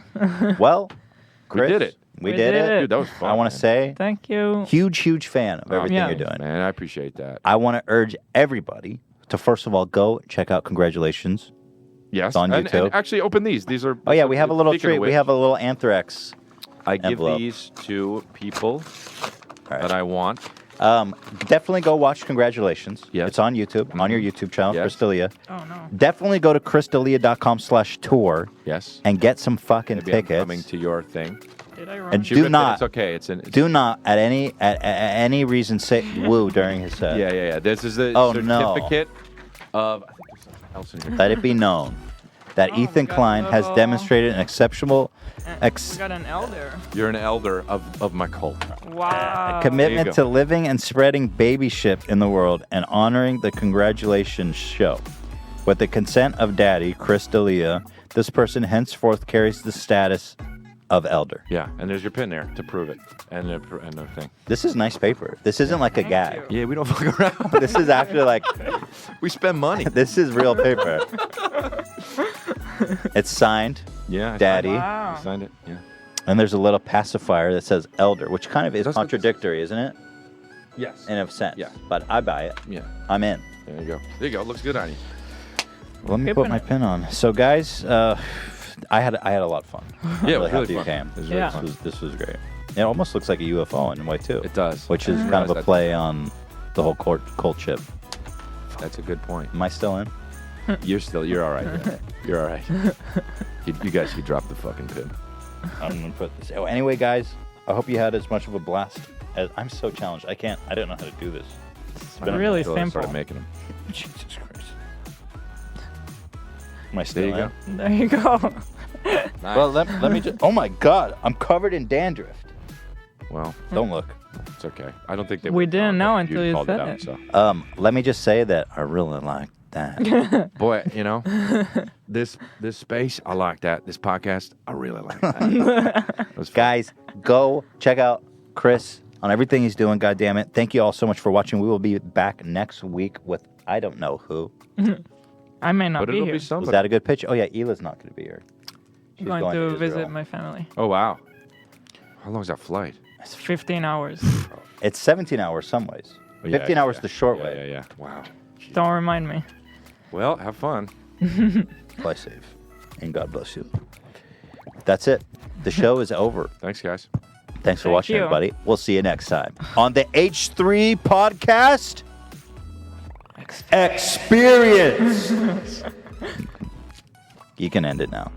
Well, We Chris, did it. We We did did it. it. Dude, that was fun. I want to man. say, Thank you. huge fan of everything yeah. you're doing. Man, I appreciate that. I want to urge everybody to first of all go check out Congratulations. Yes. It's on and YouTube. actually open these. These are Oh yeah, we have a little speaking of treat. We which, have a little Anthrax. I give envelope. these to people right. that I want. Definitely go watch Congratulations. Yes. It's on YouTube, on your YouTube channel, Yes. Chris D'Elia. Oh no. Definitely go to chrisdelia.com/tour Yes. and get some fucking Maybe I'm tickets. coming to your thing. Did I wrong? And She do ripped it. not, It's okay. It's do not at any reason say woo during his set. Yeah. This is the Oh, no. certificate of. I think there's something else in here. Let it be known that Oh, Ethan we got Klein a has little- demonstrated an exceptional We got an elder. You're an elder of my cult. Wow. commitment go. to living and spreading babyship in the world and honoring the Congratulations show. With the consent of Daddy, Chris D'Elia, this person henceforth carries the status of elder. Yeah, and there's your pin there to prove it, and the thing. This is nice paper. This isn't like a Thank gag. you. Yeah, we don't fuck around. This is actually like, We spend money. this is real paper. It's signed, Yeah, I Daddy. Signed it. Wow. I signed it. Yeah. and there's a little pacifier that says elder, which kind of is Does it- contradictory, isn't it? Yes. In a sense. Yeah. But I buy it. Yeah. I'm in. There you go. There you go. It looks good on you. Let me Keep put it my up. pin on. So, guys, I had a lot of fun. Yeah, it was happy really you fun. came. It was really Yeah. fun. This was great. It almost looks like a UFO in a way too. It does. Which is I kind of realized a that. play on the whole cult chip. That's a good point. Am I still in? You're all right. Yeah. You're all right. You guys could drop the fucking pin. I'm gonna put this. Oh, anyway, guys, I hope you had as much of a blast I'm so challenged. I don't know how to do this. It's been Really Until I simple. started making them. Jesus Christ. Am I There still you go. in? There you go. Nice. Well, let me just. Oh my God, I'm covered in dandruff. Well, Don't look. it's okay. I don't think they. We would've didn't known know that until you called said out, it. so. Let me just say that I really like that. Boy, this space, I like that. This podcast, I really like that. It was fun. Guys, go check out Chris on everything he's doing. God damn it! Thank you all so much for watching. We will be back next week with I don't know who. I may not But be it'll here. be Was somebody. that a good pitch? Oh yeah, Ela's not going to be here. She's I'm going to Israel. visit my family. Oh wow. How long is that flight? It's 15 hours. It's 17 hours some ways. Oh, yeah, 15 hours yeah. the short Yeah, way. Yeah. Wow. Don't remind me. Well, have fun. Fly safe, and God bless you. That's it. The show is over. Thanks, guys. Thanks for Thank watching, you. everybody. We'll see you next time on the H3 podcast. Experience. You can end it now.